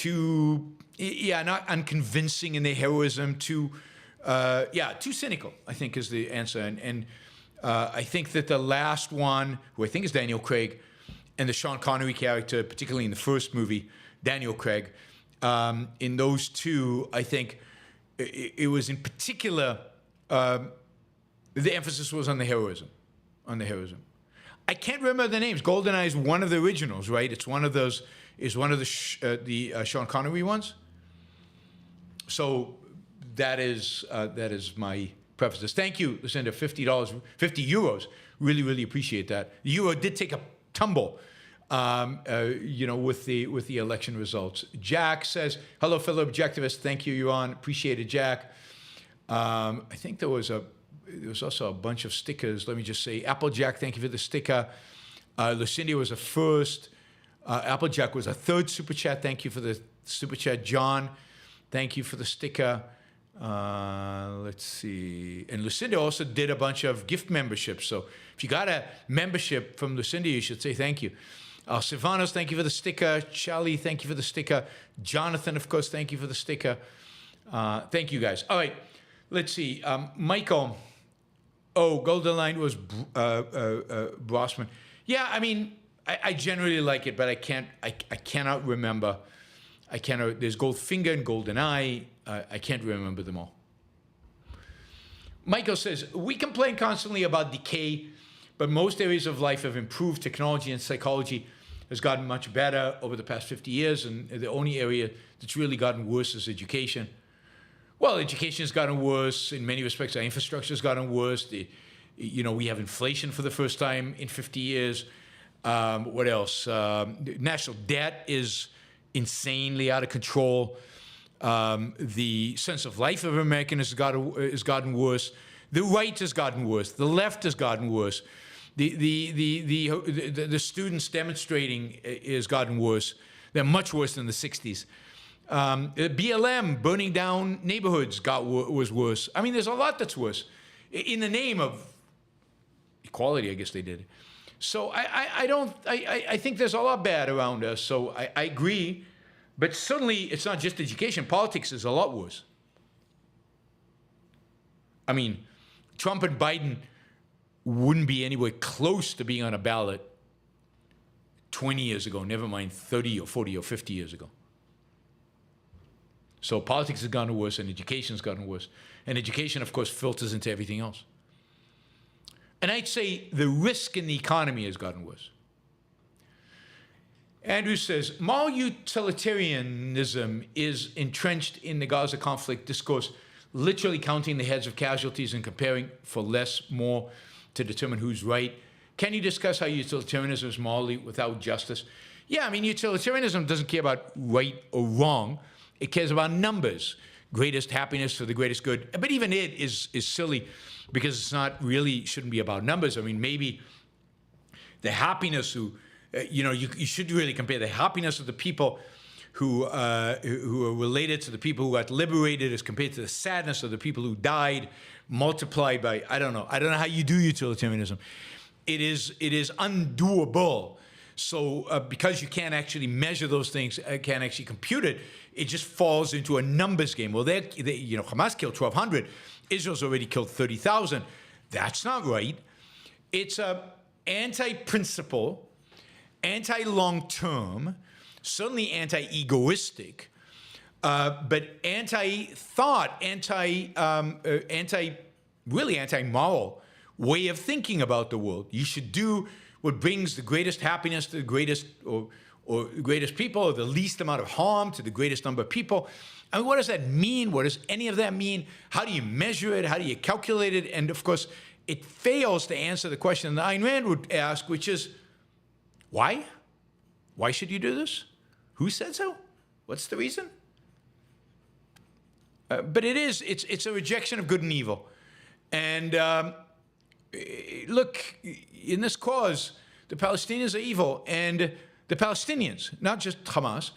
Speaker 2: not unconvincing in their heroism, too cynical, I think is the answer. And I think that the last one, who I think is Daniel Craig, and the Sean Connery character, particularly in the first movie, Daniel Craig, in those two, I think it was in particular, the emphasis was on the heroism, I can't remember the names. GoldenEye is one of the originals, right? It's one of those. Is one of the Sean Connery ones. So that is my preface. Thank you, Lucinda. $50, 50 euros. Really, really appreciate that. The euro did take a tumble, with the election results. Jack says, "Hello, fellow objectivists. Thank you, Yaron. Appreciate it, Jack." I think there was also a bunch of stickers. Let me just say, Applejack, thank you for the sticker. Lucinda was a first. Applejack was a third super chat. Thank you for the super chat. John, thank you for the sticker. Let's see. And Lucinda also did a bunch of gift memberships. So if you got a membership from Lucinda, you should say thank you. Silvanos, thank you for the sticker. Charlie, thank you for the sticker. Jonathan, of course, thank you for the sticker. Thank you, guys. All right, let's see. Michael. Oh, Golden Line was Brossman. Yeah, I mean, I generally like it, but I cannot remember. There's Goldfinger and GoldenEye. I can't remember them all. Michael says, we complain constantly about decay, but most areas of life have improved. Technology and psychology has gotten much better over the past 50 years, and the only area that's really gotten worse is education. Well, education has gotten worse in many respects. Our infrastructure has gotten worse. We have inflation for the first time in 50 years. What else? National debt is insanely out of control. The sense of life of Americans has gotten worse. The right has gotten worse. The left has gotten worse. The students demonstrating has gotten worse. They're much worse than the 60s. BLM burning down neighborhoods was worse. I mean, there's a lot that's worse. In the name of equality, I guess they did. So I think there's a lot bad around us. So I agree, but certainly it's not just education. Politics is a lot worse. I mean, Trump and Biden wouldn't be anywhere close to being on a ballot 20 years ago, never mind 30 or 40 or 50 years ago. So politics has gotten worse, and education has gotten worse. And education, of course, filters into everything else. And I'd say the risk in the economy has gotten worse. Andrew says, moral utilitarianism is entrenched in the Gaza conflict discourse, literally counting the heads of casualties and comparing for less, more to determine who's right. Can you discuss how utilitarianism is morally without justice? Yeah, I mean, utilitarianism doesn't care about right or wrong. It cares about numbers, greatest happiness for the greatest good. But even it is silly because it's not really, shouldn't be about numbers. I mean, maybe the happiness you should really compare the happiness of the people who are related to the people who got liberated as compared to the sadness of the people who died, multiplied by, I don't know how you do utilitarianism. It is undoable. So because you can't actually measure those things, can't actually compute it, it just falls into a numbers game. Well, Hamas killed 1,200. Israel's already killed 30,000. That's not right. It's a anti-principle, anti-long-term, certainly anti-egoistic, but anti-thought, really anti-moral way of thinking about the world. You should do what brings the greatest happiness to the greatest or greatest people, or the least amount of harm to the greatest number of people. I mean, what does that mean? What does any of that mean? How do you measure it? How do you calculate it? And of course, it fails to answer the question that Ayn Rand would ask, which is, why? Why should you do this? Who said so? What's the reason? But it's a rejection of good and evil. And look, in this cause, the Palestinians are evil, and the Palestinians, not just Hamas,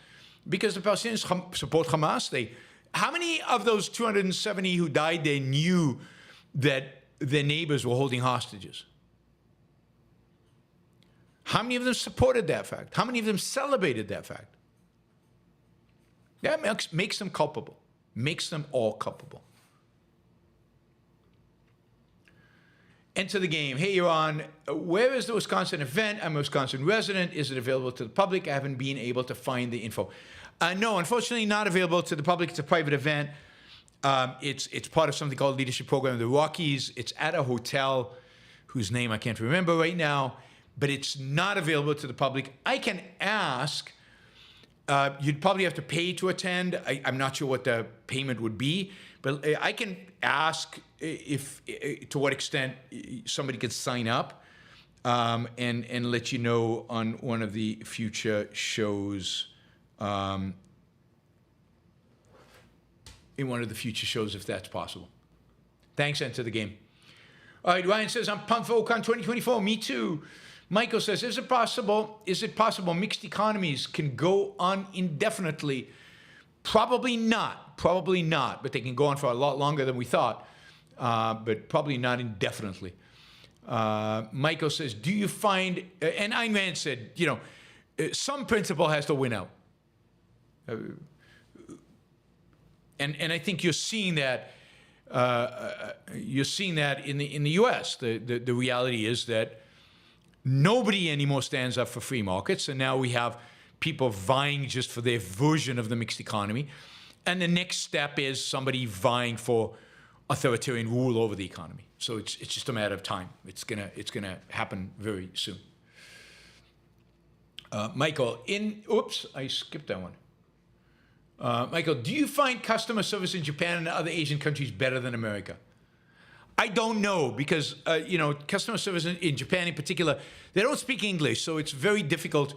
Speaker 2: because the Palestinians support Hamas. How many of those 270 who died there knew that their neighbors were holding hostages? How many of them supported that fact? How many of them celebrated that fact? That makes them culpable, makes them all culpable. Enter the game. Hey, Yaron, where is the Wisconsin event? I'm a Wisconsin resident. Is it available to the public? I haven't been able to find the info. No, unfortunately, not available to the public. It's a private event. It's part of something called Leadership Program of the Rockies. It's at a hotel whose name I can't remember right now, but it's not available to the public. I can ask. You'd probably have to pay to attend. I'm not sure what the payment would be, but I can ask if to what extent somebody could sign up and let you know on one of the future shows. In one of the future shows, if that's possible. Thanks, Enter the Game. All right, Ryan says, I'm pumped for OCON 2024. Me too. Michael says, is it possible mixed economies can go on indefinitely? Probably not, but they can go on for a lot longer than we thought, but probably not indefinitely. Michael says, do you find, and Ayn Rand said, some principle has to win out. And I think you're seeing that in the U.S. The reality is that nobody anymore stands up for free markets, and now we have people vying just for their version of the mixed economy. And the next step is somebody vying for authoritarian rule over the economy. So it's just a matter of time. It's gonna happen very soon. Michael, oops, I skipped that one. Michael, do you find customer service in Japan and other Asian countries better than America? I don't know, because customer service in Japan in particular, they don't speak English, so it's very difficult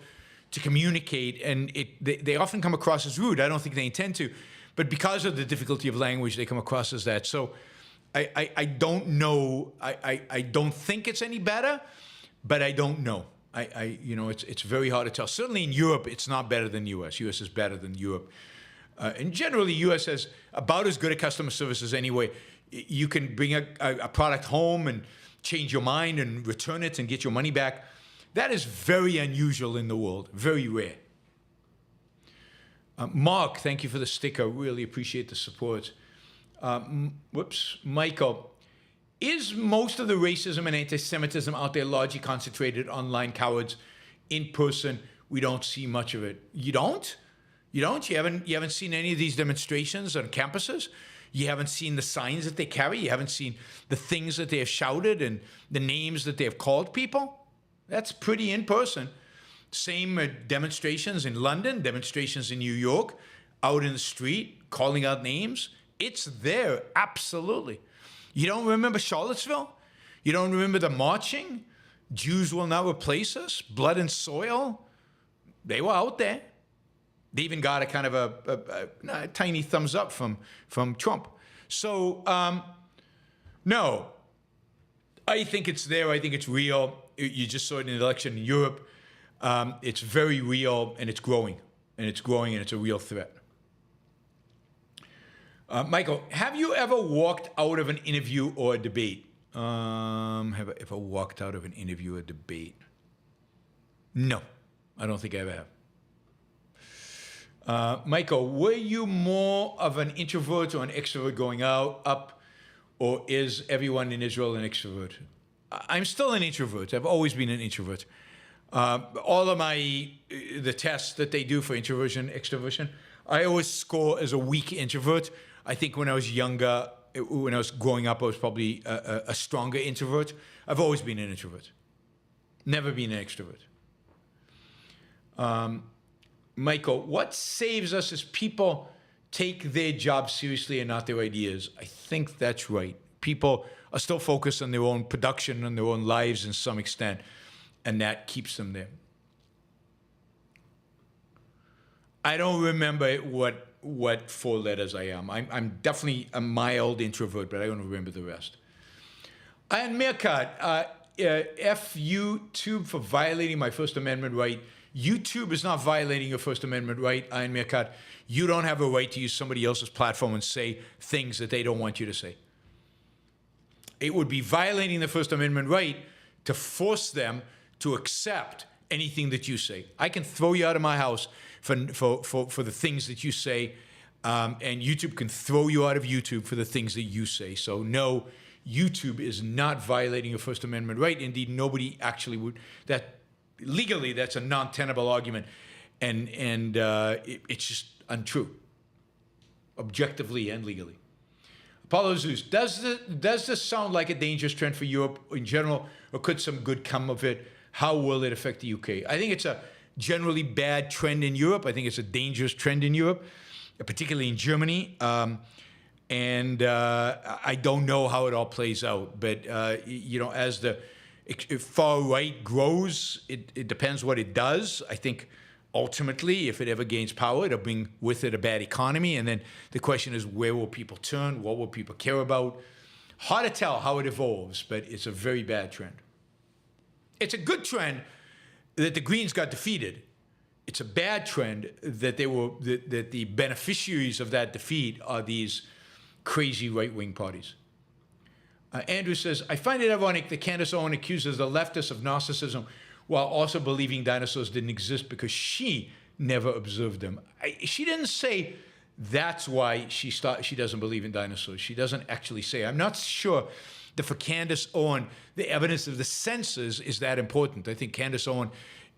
Speaker 2: to communicate, and they often come across as rude. I don't think they intend to, but because of the difficulty of language, they come across as that. So I don't know. I don't think it's any better, but I don't know. It's very hard to tell. Certainly in Europe, it's not better than U.S. U.S. is better than Europe. And generally, U.S. has about as good a customer service as anyway. You can bring a product home and change your mind and return it and get your money back. That is very unusual in the world, very rare. Mark, thank you for the sticker. Really appreciate the support. Michael, is most of the racism and anti-Semitism out there largely concentrated on online cowards? In person, we don't see much of it. You don't? You don't? You haven't seen any of these demonstrations on campuses? You haven't seen the signs that they carry? You haven't seen the things that they have shouted and the names that they have called people? That's pretty in person. Same demonstrations in London, demonstrations in New York, out in the street, calling out names. It's there, absolutely. You don't remember Charlottesville? You don't remember the marching? Jews will not replace us, blood and soil. They were out there. They even got a kind of a tiny thumbs up from Trump. So, no, I think it's there. I think it's real. You just saw it in the election in Europe. It's very real, and it's growing. And it's growing, and it's a real threat. Michael, have you ever walked out of an interview or a debate? Have I ever walked out of an interview or debate? No, I don't think I ever have. Michael, were you more of an introvert or an extrovert going up, or is everyone in Israel an extrovert? I'm still an introvert. I've always been an introvert. All of the tests that they do for introversion, extroversion, I always score as a weak introvert. I think when I was younger, when I was growing up, I was probably a stronger introvert. I've always been an introvert. Never been an extrovert. Michael, what saves us is people take their job seriously and not their ideas. I think that's right. People are still focused on their own production, on their own lives in some extent, and that keeps them there. I don't remember what 4 letters I am. I'm definitely a mild introvert, but I don't remember the rest. And Meerkat, F YouTube for violating my First Amendment right. YouTube is not violating your First Amendment right, Iron Meerkat. You don't have a right to use somebody else's platform and say things that they don't want you to say. It would be violating the First Amendment right to force them to accept anything that you say. I can throw you out of my house for the things that you say, and YouTube can throw you out of YouTube for the things that you say. So no, YouTube is not violating your First Amendment right. Indeed, nobody actually would. Legally, that's a non-tenable argument, and it's just untrue, objectively and legally. Apollo Zeus, does this sound like a dangerous trend for Europe in general, or could some good come of it? How will it affect the UK? I think it's a generally bad trend in Europe. I think it's a dangerous trend in Europe, particularly in Germany. And I don't know how it all plays out. But, as the far right grows, it depends what it does. I think ultimately, if it ever gains power, it'll bring with it a bad economy. And then the question is, where will people turn? What will people care about? Hard to tell how it evolves, but it's a very bad trend. It's a good trend that the Greens got defeated. It's a bad trend that that the beneficiaries of that defeat are these crazy right-wing parties. Andrew says, I find it ironic that Candace Owen accuses the leftists of narcissism while also believing dinosaurs didn't exist because she never observed them. She didn't say that's why she doesn't believe in dinosaurs. She doesn't actually say. I'm not sure that for Candace Owen, the evidence of the senses is that important. I think Candace Owen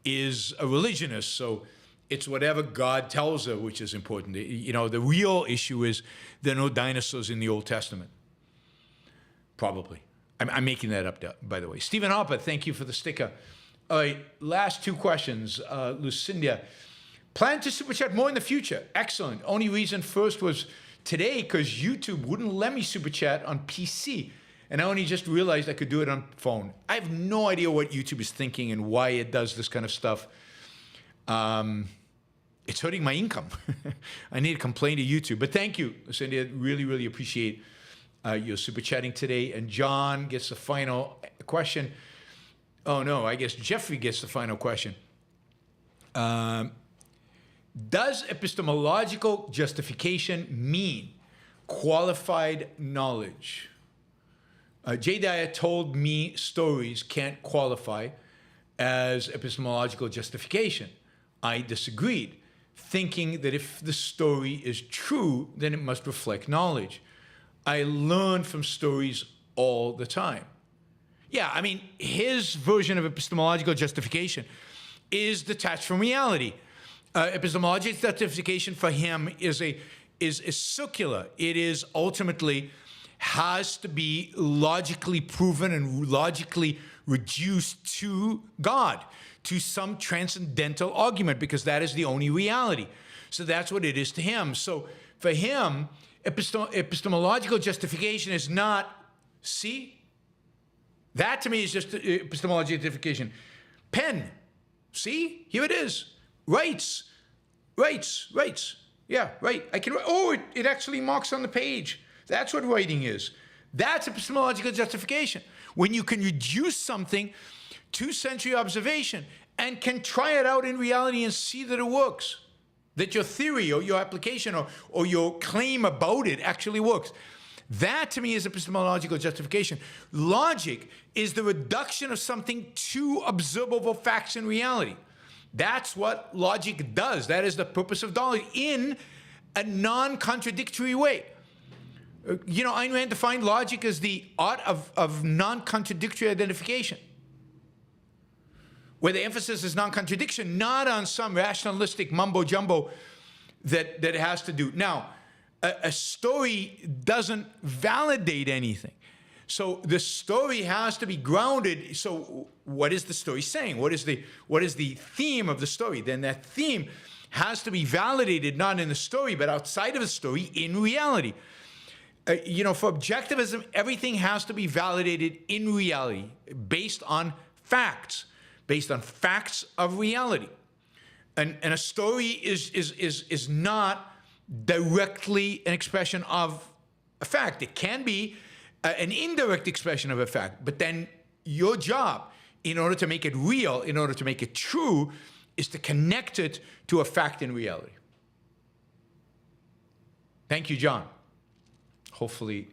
Speaker 2: is a religionist, so it's whatever God tells her which is important. The real issue is there are no dinosaurs in the Old Testament. Probably. I'm making that up, by the way. Stephen Harper, thank you for the sticker. All right, last 2 questions. Lucinda, plan to super chat more in the future. Excellent. Only reason first was today because YouTube wouldn't let me super chat on PC. And I only just realized I could do it on phone. I have no idea what YouTube is thinking and why it does this kind of stuff. It's hurting my income. I need to complain to YouTube. But thank you, Lucinda. Really, really appreciate your super chatting today. And John gets the final question. Oh, no, I guess Jeffrey gets the final question. Does epistemological justification mean qualified knowledge? J. Dyer told me stories can't qualify as epistemological justification. I disagreed, thinking that if the story is true, then it must reflect knowledge. I learn from stories all the time. Yeah, I mean, his version of epistemological justification is detached from reality. Epistemological justification for him is circular. It is ultimately has to be logically proven and logically reduced to God, to some transcendental argument, because that is the only reality. So that's what it is to him. So for him, epistemological justification is not, see? That to me is just epistemological justification. Pen, see? Here it is. Rights. Yeah, right. I can. Oh, it actually marks on the page. That's what writing is. That's epistemological justification. When you can reduce something to sensory observation and can try it out in reality and see that it works, that your theory or your application or your claim about it actually works. That to me is epistemological justification. Logic is the reduction of something to observable facts in reality. That's what logic does. That is the purpose of knowledge in a non-contradictory way. You know, Ayn Rand defined logic as the art of non-contradictory identification, where the emphasis is non-contradiction, not on some rationalistic mumbo-jumbo that it has to do. Now, a story doesn't validate anything. So the story has to be grounded. So what is the story saying? What is the theme of the story? Then that theme has to be validated not in the story, but outside of the story in reality. You know, for objectivism, everything has to be validated in reality, based on facts of reality. And a story is not directly an expression of a fact. It can be an indirect expression of a fact, but then your job, in order to make it real, in order to make it true, is to connect it to a fact in reality. Thank you, John. Hopefully.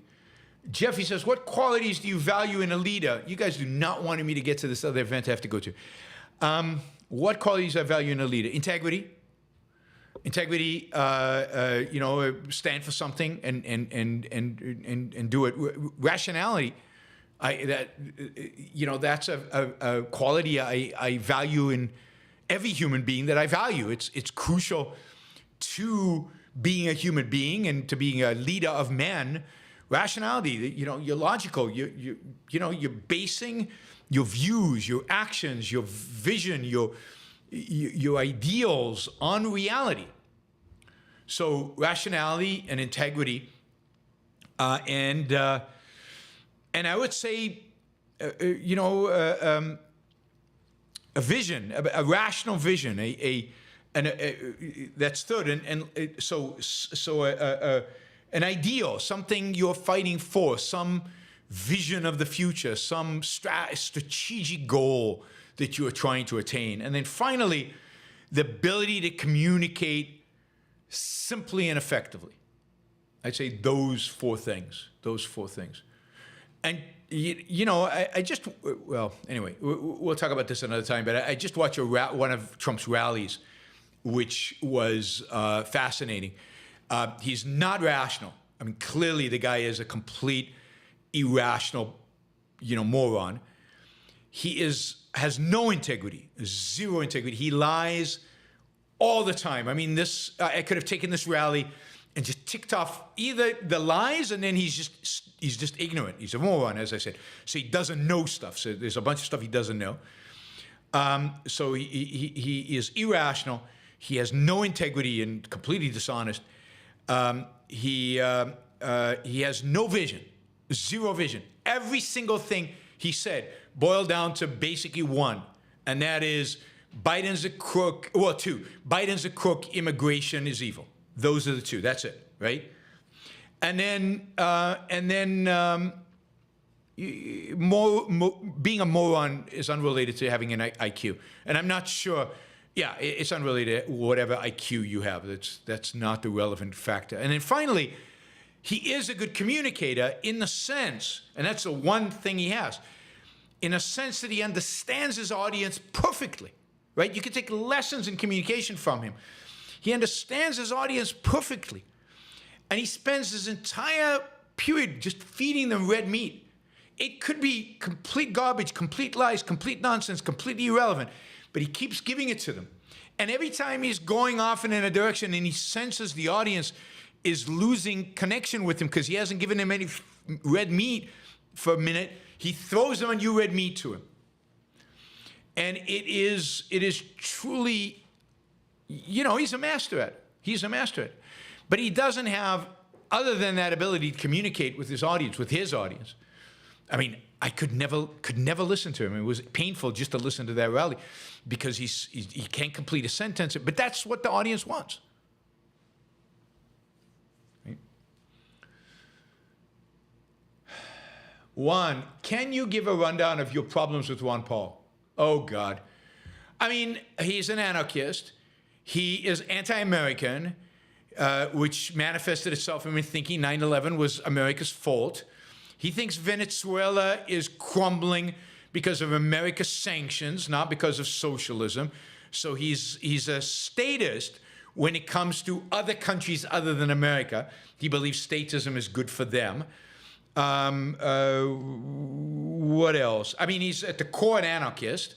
Speaker 2: Jeffy says, what qualities do you value in a leader? You guys do not want me to get to this other event I have to go to. What qualities I value in a leader? Integrity. Integrity, you know, stand for something and do it. Rationality, you know, that's a quality I value in every human being that I value. It's crucial to being a human being and to being a leader of men. Rationality, you know, you're logical. You know, you're basing your views, your actions, your vision, your ideals on reality. So rationality and integrity, and I would say, you know, a vision, a rational vision, that's third, and so an ideal, something you're fighting for, some vision of the future, some strategic goal that you are trying to attain. And then finally, the ability to communicate simply and effectively. I'd say those four things. And, you know, I just, well, anyway, we'll talk about this another time, but I just watched one of Trump's rallies, which was fascinating. He's not rational. I mean, clearly the guy is a complete irrational, you know, moron. He has no integrity, zero integrity. He lies all the time. I mean, I could have taken this rally and just ticked off either the lies, and then he's just ignorant. He's a moron, as I said. So he doesn't know stuff. So there's a bunch of stuff he doesn't know. So he is irrational. He has no integrity and completely dishonest. He has no vision, zero vision. Every single thing he said boiled down to basically one, and that is Biden's a crook. Well, two. Biden's a crook. Immigration is evil. Those are the two. That's it, right? And then being a moron is unrelated to having an IQ. And I'm not sure. Yeah, it's unrelated to whatever IQ you have. That's not the relevant factor. And then finally, he is a good communicator in the sense, and that's the one thing he has, in a sense that he understands his audience perfectly, right? You can take lessons in communication from him. He understands his audience perfectly. And he spends his entire period just feeding them red meat. It could be complete garbage, complete lies, complete nonsense, completely irrelevant, but he keeps giving it to them. And every time he's going off in a direction and he senses the audience is losing connection with him because he hasn't given him any red meat for a minute, he throws on you red meat to him. And it is truly, you know, he's a master at it. He's a master at it. But he doesn't have, other than that ability to communicate with his audience, I mean, I could never listen to him. It was painful just to listen to that rally because he can't complete a sentence. But that's what the audience wants. Right? One, can you give a rundown of your problems with Ron Paul? Oh, God. I mean, he's an anarchist. He is anti-American, which manifested itself in him thinking 9/11 was America's fault. He thinks Venezuela is crumbling because of America's sanctions, not because of socialism. So he's a statist when it comes to other countries other than America. He believes statism is good for them. What else? I mean, he's at the core an anarchist.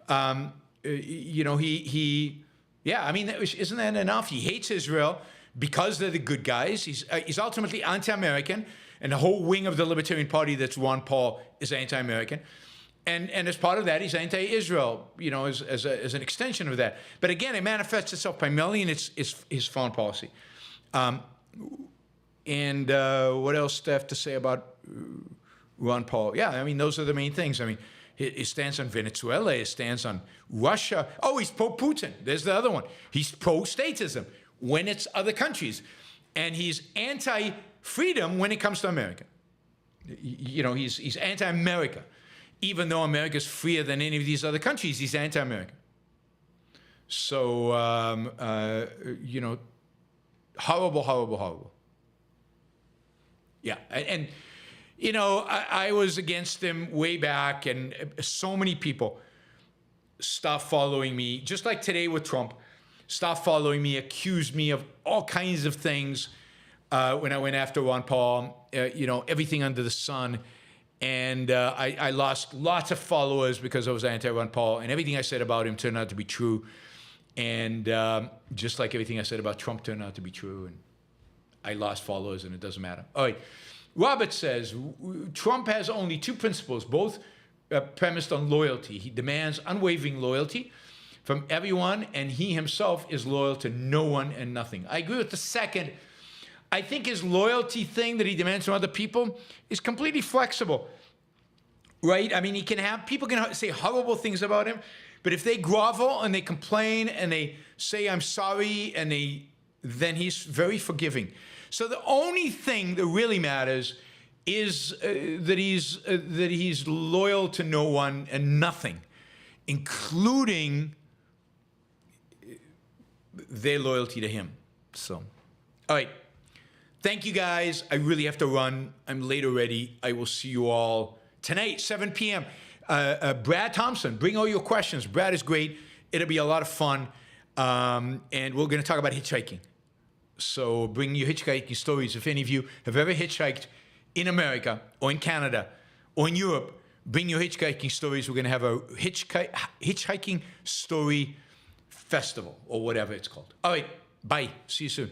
Speaker 2: You know, yeah, I mean, isn't that enough? He hates Israel because they're the good guys. He's ultimately anti-American, and the whole wing of the Libertarian Party that's Ron Paul is anti-American. And as part of that, he's anti-Israel, you know, as an extension of that. But again, it manifests itself primarily in his foreign policy. And what else do I have to say about Ron Paul? Yeah, I mean, those are the main things. I mean, his stance on Venezuela, his stance on Russia. Oh, he's pro-Putin. There's the other one. He's pro-statism when it's other countries. And he's anti-freedom when it comes to America. You know, he's anti-America. Even though America's freer than any of these other countries, he's anti-American. So, you know, horrible, horrible, horrible. Yeah, and you know, I was against him way back, and so many people stopped following me, just like today with Trump, stopped following me, accused me of all kinds of things when I went after Ron Paul, you know, everything under the sun. And I lost lots of followers because I was anti-Ron Paul, and everything I said about him turned out to be true. And just like everything I said about Trump turned out to be true, and I lost followers, and it doesn't matter. All right. Robert says, Trump has only two principles, both premised on loyalty. He demands unwavering loyalty from everyone, and he himself is loyal to no one and nothing. I agree with the second. I think his loyalty thing that he demands from other people is completely flexible, right? I mean, people can say horrible things about him, but if they grovel and they complain and they say, I'm sorry, and then he's very forgiving. So the only thing that really matters is that he's loyal to no one and nothing, including their loyalty to him. So, all right. Thank you, guys. I really have to run. I'm late already. I will see you all tonight, 7 p.m. Brad Thompson, bring all your questions. Brad is great. It'll be a lot of fun. And we're going to talk about hitchhiking. So bring your hitchhiking stories. If any of you have ever hitchhiked in America or in Canada or in Europe, bring your hitchhiking stories. We're going to have a hitchhiking story festival or whatever it's called. All right. Bye. See you soon.